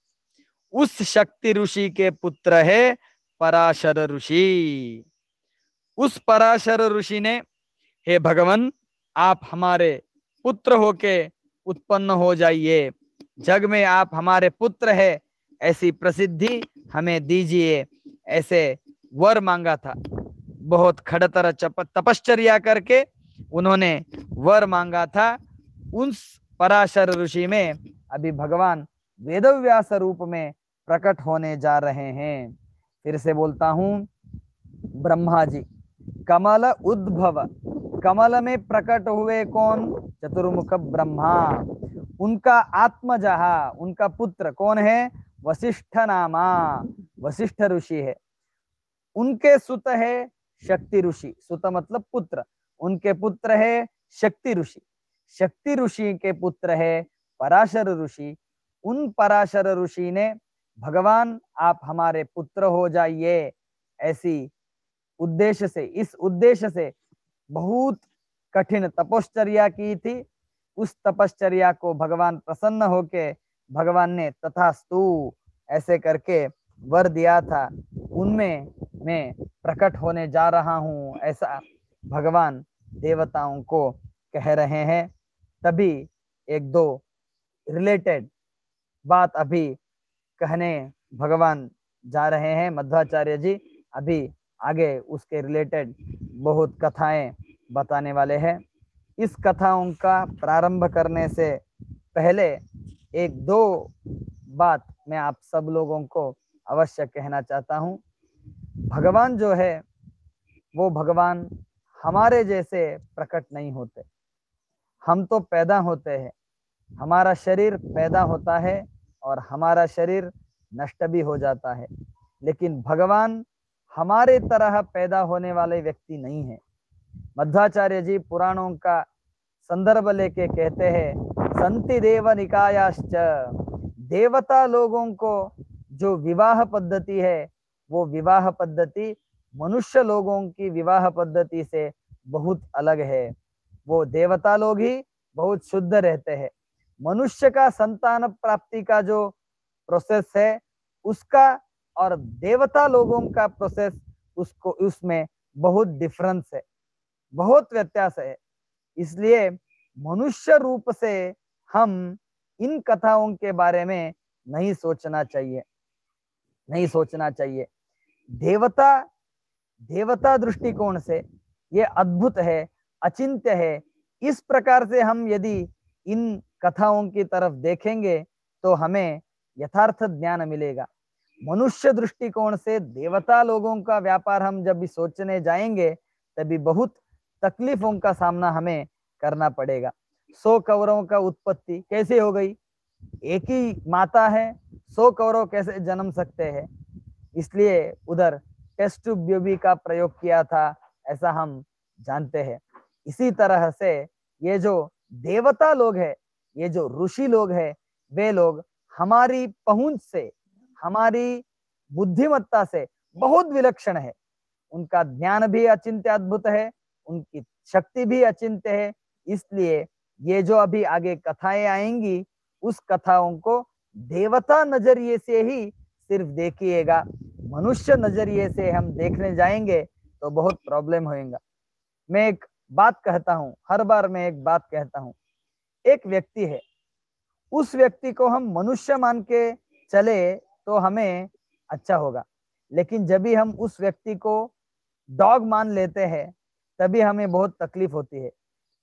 उस शक्ति ऋषि के पुत्र है पराशर ऋषि। उस पराशर ऋषि ने, हे भगवान आप हमारे पुत्र होके उत्पन्न हो जाइए, जग में आप हमारे पुत्र है ऐसी प्रसिद्धि हमें दीजिए, ऐसे वर मांगा था। बहुत खड़तर तपश्चर्या करके उन्होंने वर मांगा था। उस पराशर ऋषि में अभी भगवान वेदव्यास रूप में प्रकट होने जा रहे हैं। फिर से बोलता हूं, ब्रह्मा जी कमल उद्भव, कमल में प्रकट हुए कौन? चतुर्मुख ब्रह्मा। उनका आत्मजहा, उनका पुत्र कौन है? वशिष्ठ नामा, वशिष्ठ ऋषि है। उनके सुत है शक्ति ऋषि, सुत मतलब पुत्र, उनके पुत्र है शक्ति ऋषि, शक्ति ऋषि के पुत्र है पराशर ऋषि। उन पराशर ऋषि ने भगवान आप हमारे पुत्र हो जाइए ऐसी उद्देश्य से, इस उद्देश्य से बहुत कठिन तपश्चर्या की थी। उस तपश्चर्या को भगवान प्रसन्न होके भगवान ने तथास्तु ऐसे करके वर दिया था। उनमें मैं प्रकट होने जा रहा हूं, ऐसा भगवान देवताओं को कह रहे हैं। तभी एक दो रिलेटेड बात अभी कहने भगवान जा रहे हैं मध्वाचार्य जी। अभी आगे उसके रिलेटेड बहुत कथाएं बताने वाले हैं। इस कथाओं का प्रारंभ करने से पहले एक दो बात मैं आप सब लोगों को अवश्य कहना चाहता हूं। भगवान जो है वो भगवान हमारे जैसे प्रकट नहीं होते। हम तो पैदा होते हैं, हमारा शरीर पैदा होता है और हमारा शरीर नष्ट भी हो जाता है, लेकिन भगवान हमारे तरह पैदा होने वाले व्यक्ति नहीं है। मध्वाचार्य जी पुराणों का संदर्भ लेके कहते हैं, संति देव निकायाश्च, देवता लोगों को जो विवाह पद्धति है वो विवाह पद्धति मनुष्य लोगों की विवाह पद्धति से बहुत अलग है। वो देवता लोग ही बहुत शुद्ध रहते हैं। मनुष्य का संतान प्राप्ति का जो प्रोसेस है उसका और देवता लोगों का प्रोसेस, उसको उसमें बहुत डिफरेंस है, बहुत व्यत्यास है। इसलिए मनुष्य रूप से हम इन कथाओं के बारे में नहीं सोचना चाहिए, नहीं सोचना चाहिए। देवता, देवता दृष्टिकोण से ये अद्भुत है, अचिंत्य है। इस प्रकार से हम यदि इन कथाओं की तरफ देखेंगे तो हमें यथार्थ ज्ञान मिलेगा। मनुष्य दृष्टिकोण से देवता लोगों का व्यापार हम जब भी सोचने जाएंगे तभी बहुत तकलीफों का सामना हमें करना पड़ेगा। 100 कौरवों का उत्पत्ति कैसे हो गई? एक ही माता है, 100 कौरव कैसे जन्म सकते हैं? इसलिए उधर टेस्ट ट्यूब का प्रयोग किया था, ऐसा हम जानते हैं। इसी तरह से ये जो देवता लोग हैं, ये जो ऋषि लोग हैं, वे लोग हमारी पहुंच से, हमारी बुद्धिमत्ता से बहुत विलक्षण है। उनका ज्ञान भी अचिंत्य अद्भुत है, उनकी शक्ति भी अचिंत्य है। इसलिए ये जो अभी आगे कथाएं आएंगी उस कथाओं को देवता नजरिए से ही सिर्फ देखिएगा। मनुष्य नजरिए से हम देखने जाएंगे तो बहुत प्रॉब्लम होएगा। मैं एक बात कहता हूं, हर बार मैं एक बात कहता हूं। एक व्यक्ति है, उस व्यक्ति को हम मनुष्य मान के चले तो हमें अच्छा होगा, लेकिन जब भी हम उस व्यक्ति को डॉग मान लेते हैं तभी हमें बहुत तकलीफ होती है,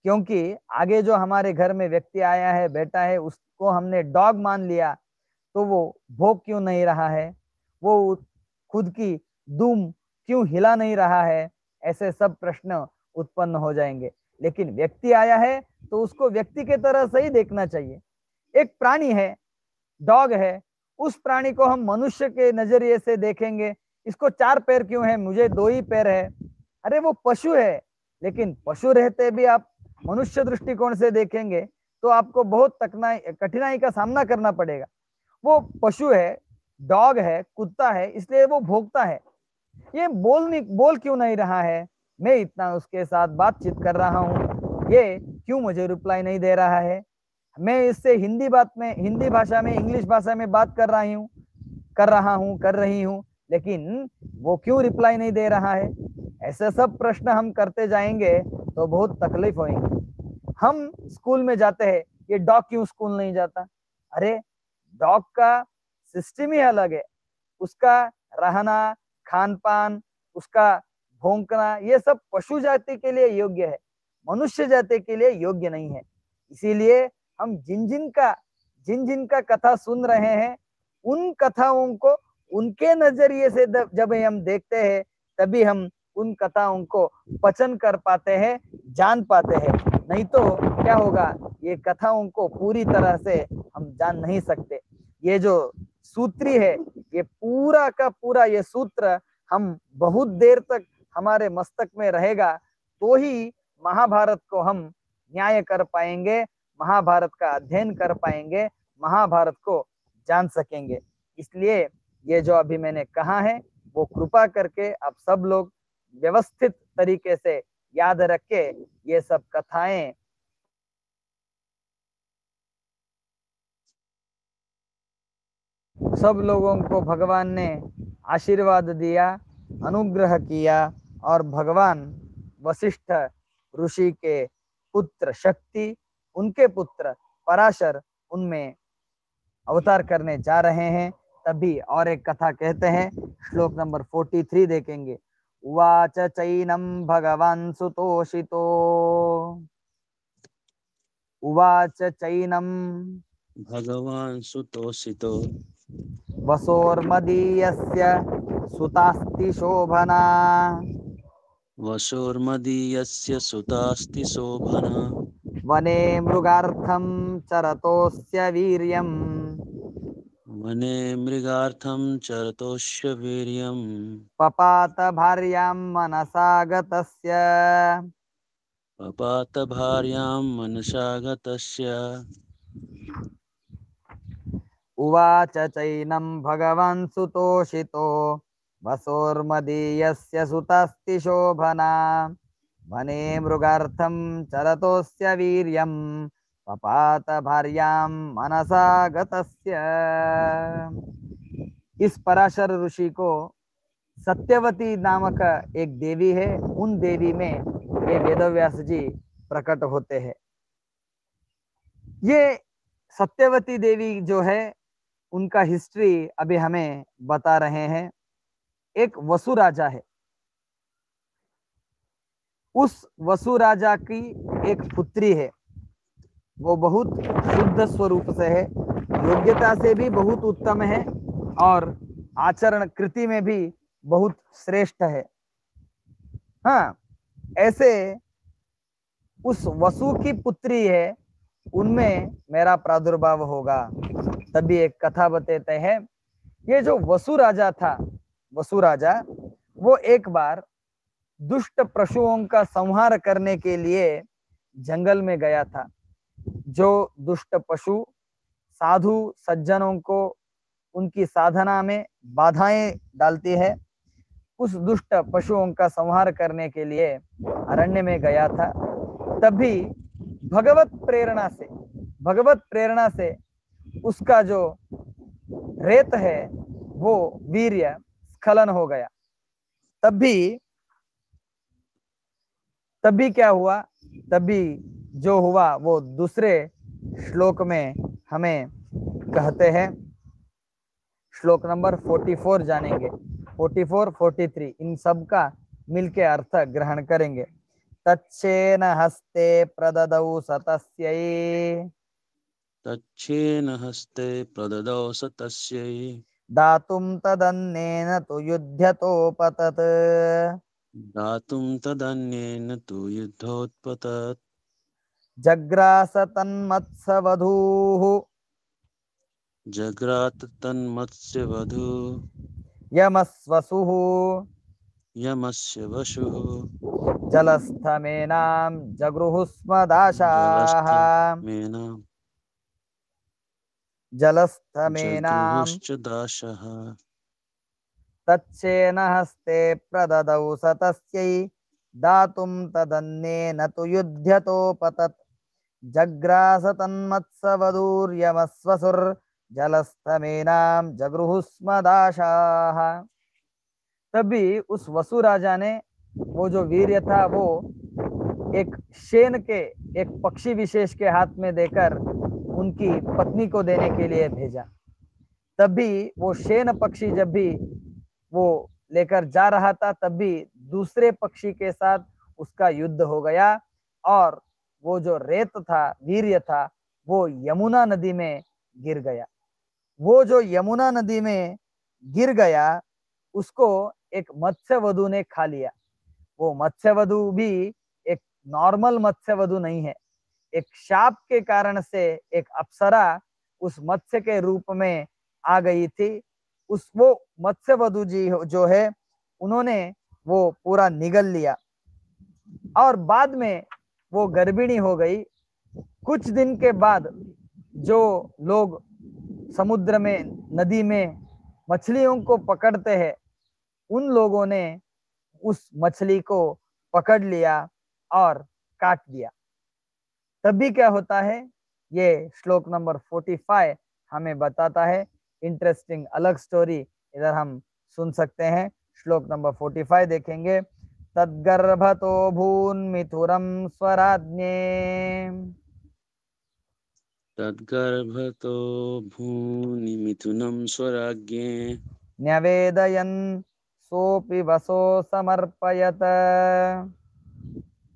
क्योंकि आगे जो हमारे घर में व्यक्ति आया है, बेटा है, उसको हमने डॉग मान लिया तो वो भोग क्यों नहीं रहा है, वो खुद की दुम क्यों हिला नहीं रहा है, ऐसे सब प्रश्न उत्पन्न हो जाएंगे। लेकिन व्यक्ति आया है तो उसको व्यक्ति के तरह से ही देखना चाहिए। एक प्राणी है, डॉग है, उस प्राणी को हम मनुष्य के नजरिए से देखेंगे, इसको 4 पैर क्यों है, मुझे 2 ही पैर है, अरे वो पशु है। लेकिन पशु रहते भी आप मनुष्य दृष्टिकोण से देखेंगे तो आपको बहुत कठिनाई का सामना करना पड़ेगा। वो पशु है, डॉग है, कुत्ता है, इसलिए वो भोगता है। ये बोल क्यों नहीं रहा है, मैं इतना उसके साथ बातचीत कर रहा हूँ, ये क्यों मुझे रिप्लाई नहीं दे रहा है, मैं इससे हिंदी भाषा में, इंग्लिश भाषा में बात कर रही हूँ, लेकिन वो क्यों रिप्लाई नहीं दे रहा है। ऐसे सब प्रश्न हम करते जाएंगे तो बहुत तकलीफ होगी। हम स्कूल में जाते हैं, ये डॉग क्यों स्कूल नहीं जाता, अरे डॉग का सिस्टम ही अलग है, उसका रहना, खान पान, उसका भौंकना, ये सब पशु जाति के लिए योग्य है, मनुष्य जाति के लिए योग्य नहीं है। इसीलिए हम जिन जिन का कथा सुन रहे हैं, उन कथाओं को उनके नजरिए से जब हम देखते हैं तभी हम उन कथाओं को पचन कर पाते हैं, जान पाते हैं। नहीं तो क्या होगा, ये कथाओं को पूरी तरह से हम जान नहीं सकते। ये जो सूत्री है, ये पूरा का पूरा ये सूत्र हम बहुत देर तक हमारे मस्तक में रहेगा तो ही महाभारत को हम न्याय कर पाएंगे, महाभारत का अध्ययन कर पाएंगे, महाभारत को जान सकेंगे। इसलिए ये जो अभी मैंने कहा है वो कृपा करके आप सब लोग व्यवस्थित तरीके से याद रख के ये सब कथाएं सब लोगों को भगवान ने आशीर्वाद दिया, अनुग्रह किया, और भगवान वशिष्ठ ऋषि के पुत्र शक्ति, उनके पुत्र पराशर उनमें अवतार करने जा रहे हैं। तभी और एक कथा कहते हैं, श्लोक नंबर 43 देखेंगे। उवाच चैनम भगवान सुतोषितो, उवाच चैनम भगवान सुतोषितो वसोर्मदीयस्य सुतास्ति शोभना, वसोर्मदीयस्य सुतास्ति शोभना, वने मृगार्थं चरतोस्य वीर्यम्, वने मृगार्थं चरतोस्य वीर्यम्, पपात भार्यां मनसा गतस्य, पपात भार्यां मनसा गतस्य। उवाच चैनं भगवान् सुतोषितो वसोर्मदीयस्य सुतस्ति शोभना, वने मृगार्थं चरतोस्य वीर्यं, पपात भार्यां मनसा गतस्य। इस पराशर ऋषि को सत्यवती नामक एक देवी है, उन देवी में ये वेदव्यास जी प्रकट होते हैं। ये सत्यवती देवी जो है उनका हिस्ट्री अभी हमें बता रहे हैं। एक वसु राजा है, उस वसु राजा की एक पुत्री है, वो बहुत शुद्ध स्वरूप से है, योग्यता से भी बहुत उत्तम है और आचरण कृति में भी बहुत श्रेष्ठ है। हाँ, ऐसे उस वसु की पुत्री है, उनमें मेरा प्रादुर्भाव होगा। तभी एक कथा बताते हैं। ये जो वसु राजा था, वसु राजा, वो एक बार दुष्ट पशुओं का संहार करने के लिए जंगल में गया था। जो दुष्ट पशु साधु सज्जनों को उनकी साधना में बाधाएं डालती है, उस दुष्ट पशुओं का संहार करने के लिए अरण्य में गया था। तभी भगवत प्रेरणा से उसका जो रेत है वो वीर्य स्खलन हो गया। तभी क्या हुआ, तभी जो हुआ वो दूसरे श्लोक में हमें कहते हैं। श्लोक नंबर 44 जानेंगे। 44, 43 इन सब का मिलके अर्थ ग्रहण करेंगे। तच्छेन हस्ते प्रददौ सतस्यै तच्छेन हस्ते प्रददौ स तस्यै दातुं तदन्नेन तु युध्यतोपतत् दातुं तदन्येन तु युद्धोत्पतत् जग्रास तन्मत्सवधूः जग्रात तन्मत्स्यवधू यमस्वसुः यमस्य वशुः जलस्थमेनां जगृहुस्मदाशाः जलस्थमेन जलस्थमेनां जगृहुश्च दाशः तच्छेन हस्ते प्रददौ सतस्यै दातुं तदन्नेन तु युध्यतोपतत् जग्रास तन्मत्सवधूर्यमस्वसुर्जलस्थमेनां जगृहुस्मदाशाः। तभी उस वसु राजा ने वो जो वीर्य था वो एक शेन के एक पक्षी विशेष के हाथ में देकर उनकी पत्नी को देने के लिए भेजा। तभी वो शेन पक्षी जब भी वो लेकर जा रहा था तब भी दूसरे पक्षी के साथ उसका युद्ध हो गया और वो जो रेत था वीर्य था वो यमुना नदी में गिर गया। वो जो यमुना नदी में गिर गया उसको एक मत्स्यवधू ने खा लिया। वो मत्स्यवधू भी एक नॉर्मल मत्स्यवधू नहीं है, एक शाप के कारण से एक अप्सरा उस मत्स्य के रूप में आ गई थी। उस वो मत्स्यवधू जी जो है उन्होंने वो पूरा निगल लिया और बाद में वो गर्भिणी हो गई। कुछ दिन के बाद जो लोग समुद्र में नदी में मछलियों को पकड़ते हैं उन लोगों ने उस मछली को पकड़ लिया और काट दिया। तभी क्या होता है ये श्लोक नंबर 45 हमें बताता है। इंटरेस्टिंग अलग स्टोरी इधर हम सुन सकते हैं। श्लोक नंबर 45 देखेंगे। तद्गर्भतो भून्मिथुरं स्वराज्ञे तद्गर्भतो भूनि मिथुनं स्वराज्ञे न्यवेदयन् सोऽपि वसो समर्पयत्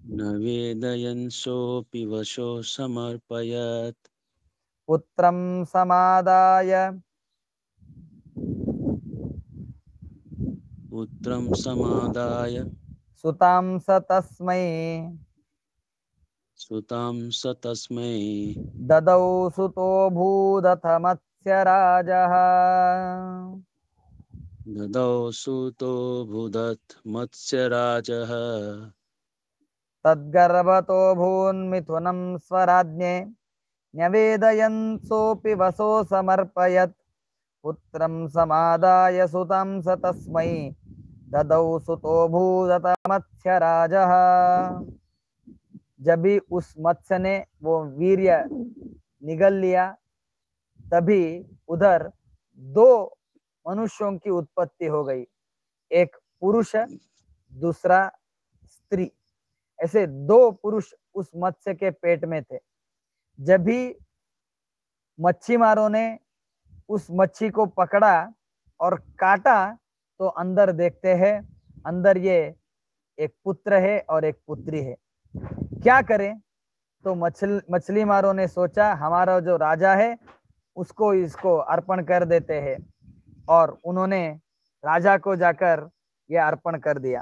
न वेदयन् सोऽपि वशो समर्पयत् पुत्रं समादाय पुत्रं समादाय सुतां स तस्मै सुतां स तस्मै ददौ सुतो भूदथ मत्स्यराजः ददौ सुतो भूदत् मत्स्यराजः तद्गर्भतो भून्मिथुनं स्वराज्ञे न्यवेदयन् सोऽपि वसो समर्पयत् पुत्रं समादाय सुतं स तस्मै ददौ सुतो भूदथ मत्स्यराजः। जब भी उस मत्स्य ने वो वीर्य निगल लिया तभी उधर दो मनुष्यों की उत्पत्ति हो गई, एक पुरुष दूसरा स्त्री। ऐसे दो पुरुष उस मत्स्य के पेट में थे। जब भी मच्छीमारों ने उस मच्छी को पकड़ा और काटा तो अंदर देखते हैं अंदर ये एक पुत्र है और एक पुत्री है। क्या करें तो मछली मारों ने सोचा हमारा जो राजा है उसको इसको अर्पण कर देते हैं और उन्होंने राजा को जाकर ये अर्पण कर दिया।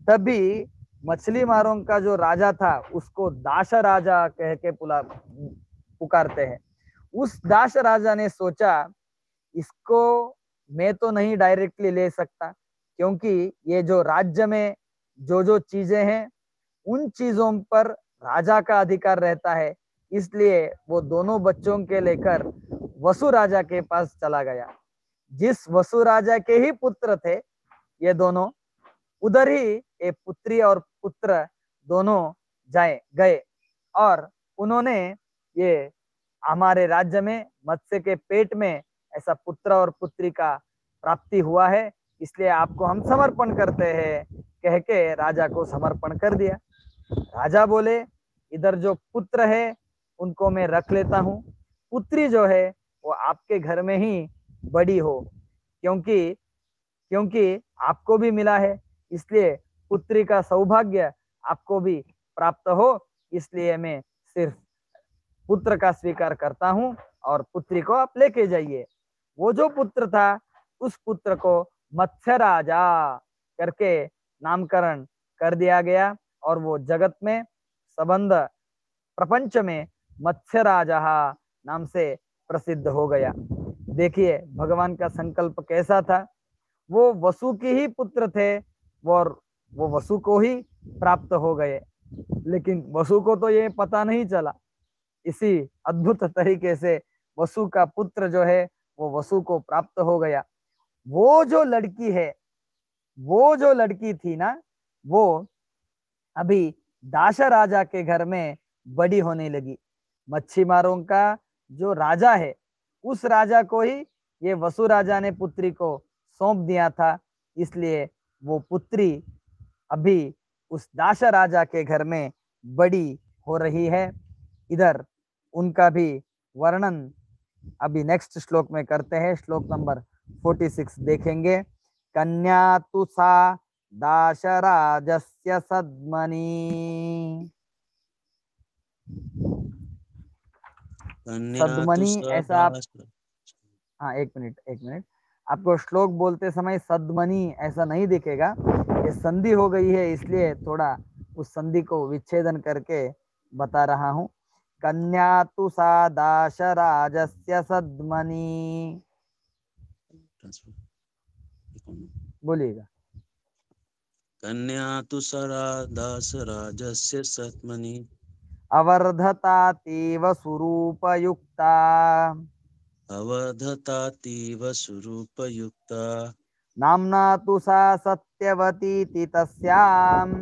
तभी मछली मारों का जो राजा था उसको दाश राजा कह के पुकारते हैं। उस दाश राजा ने सोचा इसको मैं तो नहीं डायरेक्टली ले सकता क्योंकि ये जो राज्य में जो चीजें हैं उन चीजों पर राजा का अधिकार रहता है। इसलिए वो दोनों बच्चों के लेकर वसु राजा के पास चला गया। जिस वसु राजा के ही पुत्र थे ये दोनों, उधर ही एक पुत्री और पुत्र दोनों गए और उन्होंने ये हमारे राज्य में मत्स्य के पेट में ऐसा पुत्र और पुत्री का प्राप्ति हुआ है इसलिए आपको हम समर्पण करते हैं कह के राजा को समर्पण कर दिया। राजा बोले इधर जो पुत्र है उनको मैं रख लेता हूँ, पुत्री जो है वो आपके घर में ही बड़ी हो क्योंकि क्योंकि आपको भी मिला है, इसलिए पुत्री का सौभाग्य आपको भी प्राप्त हो, इसलिए मैं सिर्फ पुत्र का स्वीकार करता हूँ और पुत्री को आप लेके जाइए। वो जो पुत्र था उस पुत्र को मत्स्य राजा करके नामकरण कर दिया गया और वो जगत में संबंध प्रपंच में मत्स्य राजा नाम से प्रसिद्ध हो गया। देखिए भगवान का संकल्प कैसा था। वो वसु के ही पुत्र थे और वो वसु को ही प्राप्त हो गए, लेकिन वसु को तो ये पता नहीं चला। इसी अद्भुत तरीके से वसु का पुत्र जो है वो वसु को प्राप्त हो गया। वो जो लड़की है, वो जो लड़की थी ना, वो अभी दाश राजा के घर में बड़ी होने लगी। मच्छीमारों का जो राजा है उस राजा को ही ये वसु राजा ने पुत्री को सौंप दिया था, इसलिए वो पुत्री अभी उस दाश राजा के घर में बड़ी हो रही है। इधर उनका भी वर्णन अभी नेक्स्ट श्लोक में करते हैं। श्लोक नंबर 46 देखेंगे। कन्या तु सा दाशराजस्य सद्मनी। सद्मनी ऐसा आप, हाँ एक मिनट, आपको श्लोक बोलते समय सद्मनी ऐसा नहीं दिखेगा, ये संधि हो गई है, इसलिए थोड़ा उस संधि को विच्छेदन करके बता रहा हूँ। कन्या तु सा दाशराजस्य सद्मनी, बोलिएगा। कन्या तु सरा दास राजस्य सत्मनि अवर्धतातीव सुरूपयुक्ता, अवधतातीव स्वरूपयुक्ता नाम्ना तु सा सत्यवतीति तस्याम्,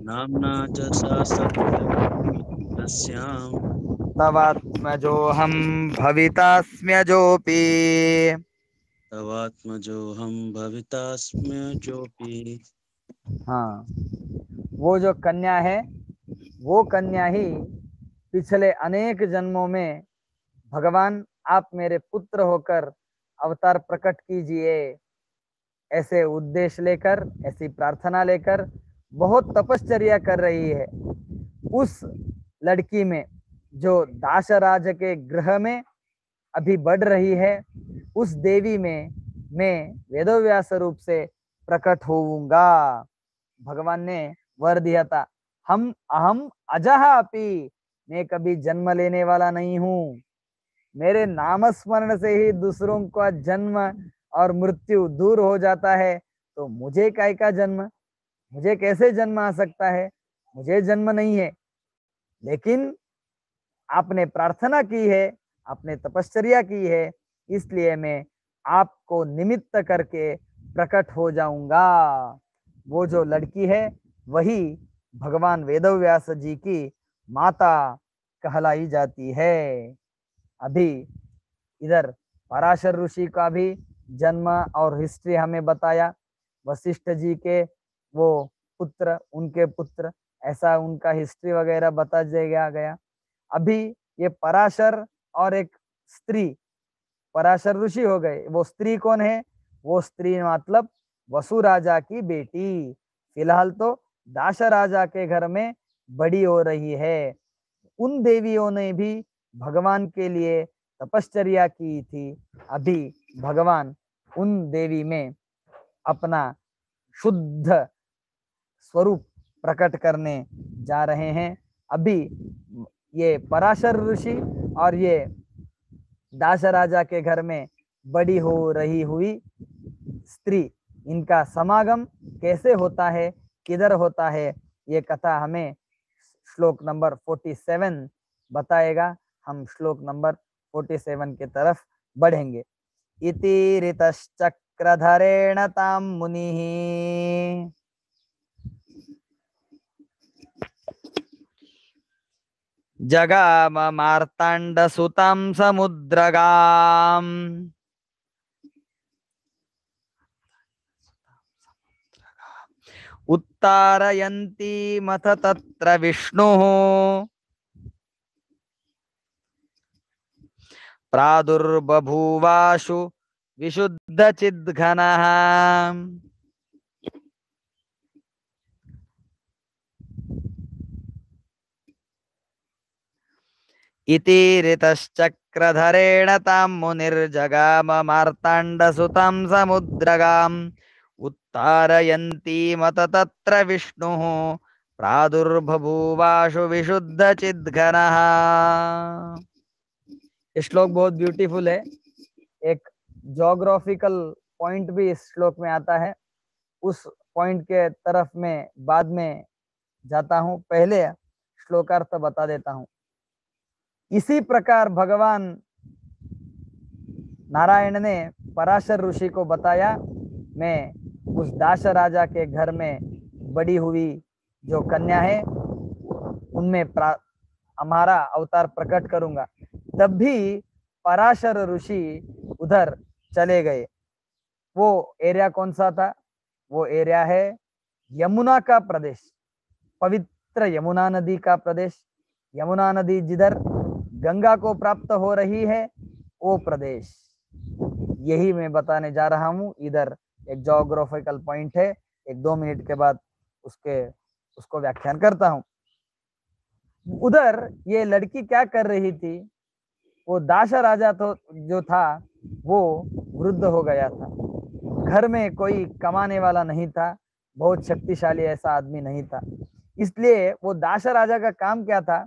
नाम्ना च सा सत्यवती तस्याम् तवात्मजोऽहं भवितास्म्यजोऽपि। तवात्मजोऽहं भवितास्म्यजोऽपि। हाँ, वो जो कन्या है वो कन्या ही पिछले अनेक जन्मों में भगवान आप मेरे पुत्र होकर अवतार प्रकट कीजिए, ऐसे उद्देश्य लेकर, ऐसी प्रार्थना लेकर बहुत तपश्चर्या कर रही है। उस लड़की में जो दाशराज के गृह में अभी बढ़ रही है, उस देवी में मैं वेदव्यास रूप से प्रकट होऊंगा। भगवान ने वर दिया था, हम अहम अजह अपि, मैं कभी जन्म लेने वाला नहीं हूँ। मेरे नाम स्मरण से ही दूसरों का जन्म और मृत्यु दूर हो जाता है, तो मुझे काय का जन्म, मुझे कैसे जन्म आ सकता है, मुझे जन्म नहीं है। लेकिन आपने प्रार्थना की है, आपने तपश्चर्या की है, इसलिए मैं आपको निमित्त करके प्रकट हो जाऊंगा। वो जो लड़की है वही भगवान वेदव्यास जी की माता कहलाई जाती है। अभी इधर पराशर ऋषि का भी जन्म और हिस्ट्री हमें बताया। वशिष्ठ जी के वो पुत्र, उनके पुत्र, ऐसा उनका हिस्ट्री वगैरह बता दिया गया। अभी ये पराशर और एक स्त्री, पराशर ऋषि हो गए, वो स्त्री कौन है? वो स्त्री मतलब वसु राजा की बेटी, फिलहाल तो दाश राजा के घर में बड़ी हो रही है। उन देवियों ने भी भगवान के लिए तपश्चर्या की थी। अभी भगवान उन देवी में अपना शुद्ध स्वरूप प्रकट करने जा रहे हैं। अभी ये पराशर ऋषि और ये दाश राजा के घर में बड़ी हो रही हुई स्त्री, इनका समागम कैसे होता है, किधर होता है, ये कथा हमें श्लोक नंबर 47 बताएगा। हम श्लोक नंबर 47 के तरफ बढ़ेंगे। इति ऋतश्चक्रधरेण तां मुनिः जगाम मार्ताण्डसुतां समुद्रगाम् उत्तारयन्ती मथ तत्र विष्णुः प्रादुर्बभूवाशु विशुद्ध चिद्घनः इति ऋतश्चक्रधरेण तां मुनिर्जगाम मार्ताण्डसुतां समुद्रगाम् उत्तारयन्तीमत तत्र विष्णुः प्रादुर्बभूवाशु विशुद्धचिद्घनः। ये श्लोक बहुत ब्यूटीफुल है। एक जोग्राफिकल पॉइंट भी इस श्लोक में आता है। उस पॉइंट के तरफ में बाद में जाता हूं, पहले श्लोकार्थ बता देता हूं। इसी प्रकार भगवान नारायण ने पराशर ऋषि को बताया, मैं उस दाश राजा के घर में बड़ी हुई जो कन्या है उनमें हमारा अवतार प्रकट करूंगा। तब भी पराशर ऋषि उधर चले गए। वो एरिया कौन सा था? वो एरिया है यमुना का प्रदेश, पवित्र यमुना नदी का प्रदेश। यमुना नदी जिधर गंगा को प्राप्त हो रही है वो प्रदेश, यही मैं बताने जा रहा हूँ। इधर एक जोग्राफिकल पॉइंट है, एक 2 मिनट के बाद उसको व्याख्यान करता हूँ। उधर ये लड़की क्या कर रही थी? वो दाश राजा तो जो था वो वृद्ध हो गया था, घर में कोई कमाने वाला नहीं था, बहुत शक्तिशाली ऐसा आदमी नहीं था। इसलिए वो दाश राजा का काम क्या था?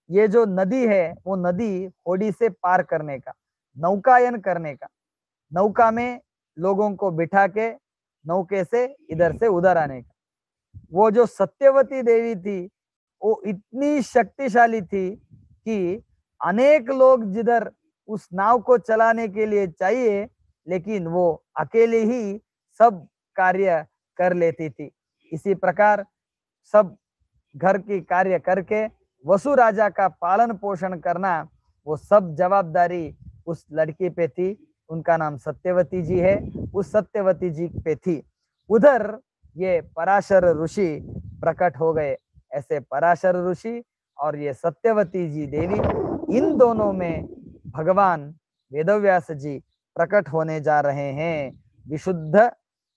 ये जो नदी है वो नदी होड़ी से पार करने का, नौकायन करने का, नौका में लोगों को बिठा के नौके से इधर से उधर आने का। वो जो सत्यवती देवी थी वो इतनी शक्तिशाली थी कि अनेक लोग जिधर उस नाव को चलाने के लिए चाहिए, लेकिन वो अकेले ही सब कार्य कर लेती थी। इसी प्रकार सब घर की कार्य करके वसु राजा का पालन पोषण करना, वो सब जवाबदारी उस लड़की पे थी। उनका नाम सत्यवती जी है, उस सत्यवती जी पे थी। उधर ये पराशर ऋषि प्रकट हो गए। ऐसे पराशर ऋषि और ये सत्यवती जी देवी, इन दोनों में भगवान वेदव्यास जी प्रकट होने जा रहे हैं। विशुद्ध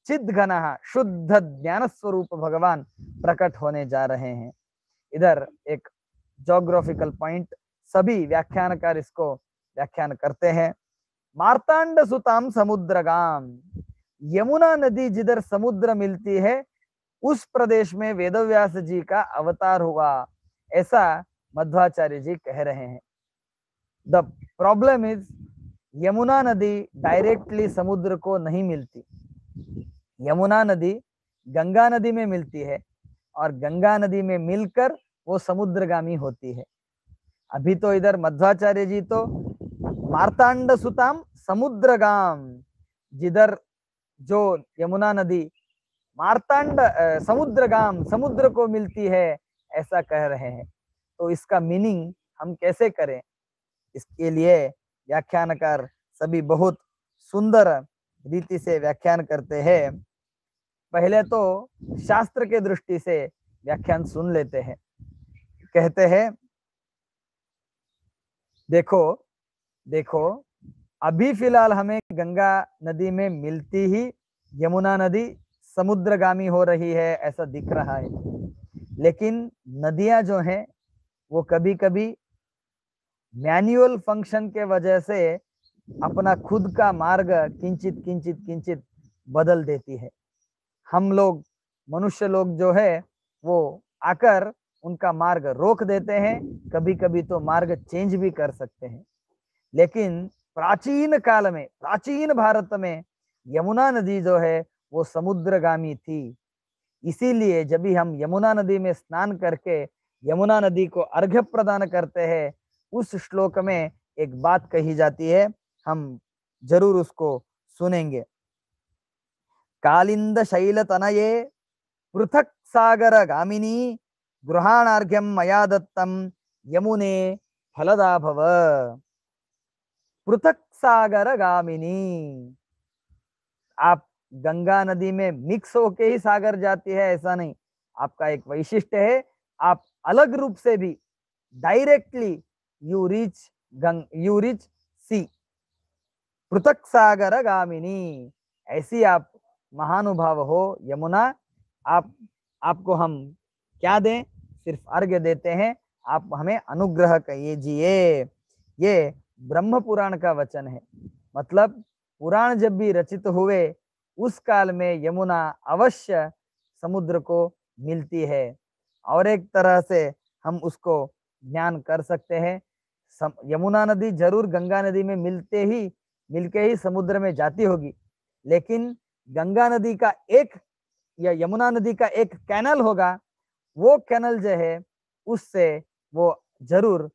चिद्घनः, शुद्ध ज्ञान स्वरूप भगवान प्रकट होने जा रहे हैं। इधर एक जोग्राफिकल पॉइंट, सभी व्याख्यानकार इसको व्याख्यान करते हैं। मार्तांड सुताम समुद्रगाम, यमुना नदी जिधर समुद्र मिलती है उस प्रदेश में वेदव्यास जी का अवतार हुआ, ऐसा मध्वाचार्य जी कह रहे हैं। द प्रॉब्लम इज यमुना नदी डायरेक्टली समुद्र को नहीं मिलती। यमुना नदी गंगा नदी में मिलती है और गंगा नदी में मिलकर वो समुद्रगामी होती है। अभी तो इधर मध्वाचार्य जी तो मार्तांड सुताम समुद्रगाम, जिधर जो यमुना नदी मार्तांड समुद्रगाम, समुद्र को मिलती है, ऐसा कह रहे हैं। तो इसका मीनिंग हम कैसे करें? इसके लिए व्याख्यानकार सभी बहुत सुंदर रीति से व्याख्यान करते हैं। पहले तो शास्त्र के दृष्टि से व्याख्यान सुन लेते हैं। कहते हैं, देखो देखो अभी फिलहाल हमें गंगा नदी में मिलती ही यमुना नदी समुद्रगामी हो रही है, ऐसा दिख रहा है। लेकिन नदियां जो हैं वो कभी कभी मैन्युअल फंक्शन के वजह से अपना खुद का मार्ग किंचित किंचित किंचित बदल देती है। हम लोग मनुष्य लोग जो है वो आकर उनका मार्ग रोक देते हैं, कभी कभी तो मार्ग चेंज भी कर सकते हैं। लेकिन प्राचीन काल में, प्राचीन भारत में यमुना नदी जो है वो समुद्रगामी थी। इसीलिए जब भी हम यमुना नदी में स्नान करके यमुना नदी को अर्घ्य प्रदान करते हैं, उस श्लोक में एक बात कही जाती है, हम जरूर उसको सुनेंगे। कालिंद शैल तनये पृथक सागर गामिनी गृहाणार्घ्यम मया दत्तम यमुने फलदा भव। पृथक सागर गामिनी, आप गंगा नदी में मिक्स होके ही सागर जाती है ऐसा नहीं, आपका एक वैशिष्ट्य है। आप अलग रूप से भी डायरेक्टली यू रीच सी। पृथक सागर गामिनी, ऐसी आप महानुभाव हो यमुना। आप आपको हम क्या दें, सिर्फ अर्घ्य देते हैं, आप हमें अनुग्रह कीजिए। ये ब्रह्म पुराण का वचन है। मतलब पुराण जब भी रचित हुए उस काल में यमुना अवश्य समुद्र को मिलती है। और एक तरह से हम उसको ज्ञान कर सकते हैं, यमुना नदी जरूर गंगा नदी में मिलके ही समुद्र में जाती होगी, लेकिन गंगा नदी का एक या यमुना नदी का एक कैनल होगा, वो कैनल जो है उससे वो जरूर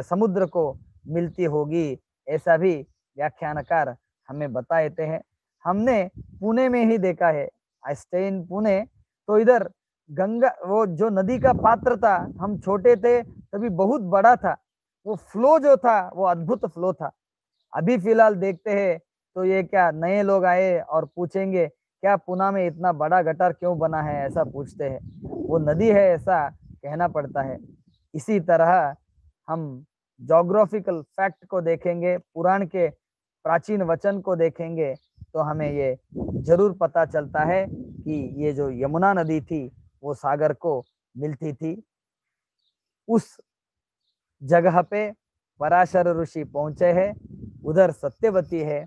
समुद्र को मिलती होगी, ऐसा भी व्याख्यानकार हमें बता देते हैं। हमने पुणे में ही देखा है, आई स्टे इन पुणे, तो इधर गंगा वो जो नदी का पात्र था, हम छोटे थे तभी बहुत बड़ा था, वो फ्लो जो था वो अद्भुत फ्लो था। अभी फिलहाल देखते हैं तो ये क्या नए लोग आए और पूछेंगे क्या पुणे में इतना बड़ा गटर क्यों बना है, ऐसा पूछते हैं। वो नदी है ऐसा कहना पड़ता है। इसी तरह हम जोग्राफिकल फैक्ट को देखेंगे, पुराण के प्राचीन वचन को देखेंगे, तो हमें ये जरूर पता चलता है कि ये जो यमुना नदी थी वो सागर को मिलती थी। उस जगह पे पराशर ऋषि पहुंचे हैं, उधर सत्यवती है।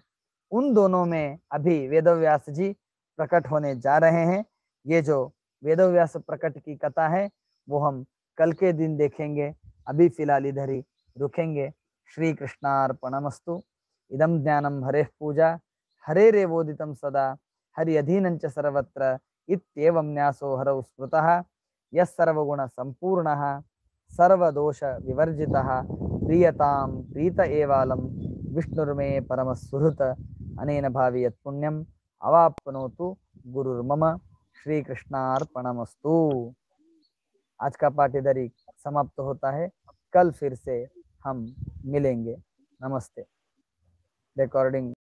उन दोनों में अभी वेदव्यास जी प्रकट होने जा रहे हैं। ये जो वेदव्यास प्रकट की कथा है वो हम कल के दिन देखेंगे। अभी फिलहाल इधर ही रुकेंगे। श्री कृष्णार्पणमस्तु। इदम ज्ञानम हरे पूजा, हरे रेवोदितम सदा, हरि अधीनं च सर्वत्र इत्येवं न्यासो हरौ स्मृतः, यः सर्वगुण संपूर्णः सर्वदोष विवर्जितः, प्रीयतां प्रीत एवालं विष्णुर्मे परम सुहृत, अनेन भावी यत्पुण्यम अवाप्नोतु गुरुर्मम। श्री कृष्णार्पणमस्तु। आज का पाठ इधर ही समाप्त होता है। कल फिर से हम मिलेंगे। नमस्ते। रिकॉर्डिंग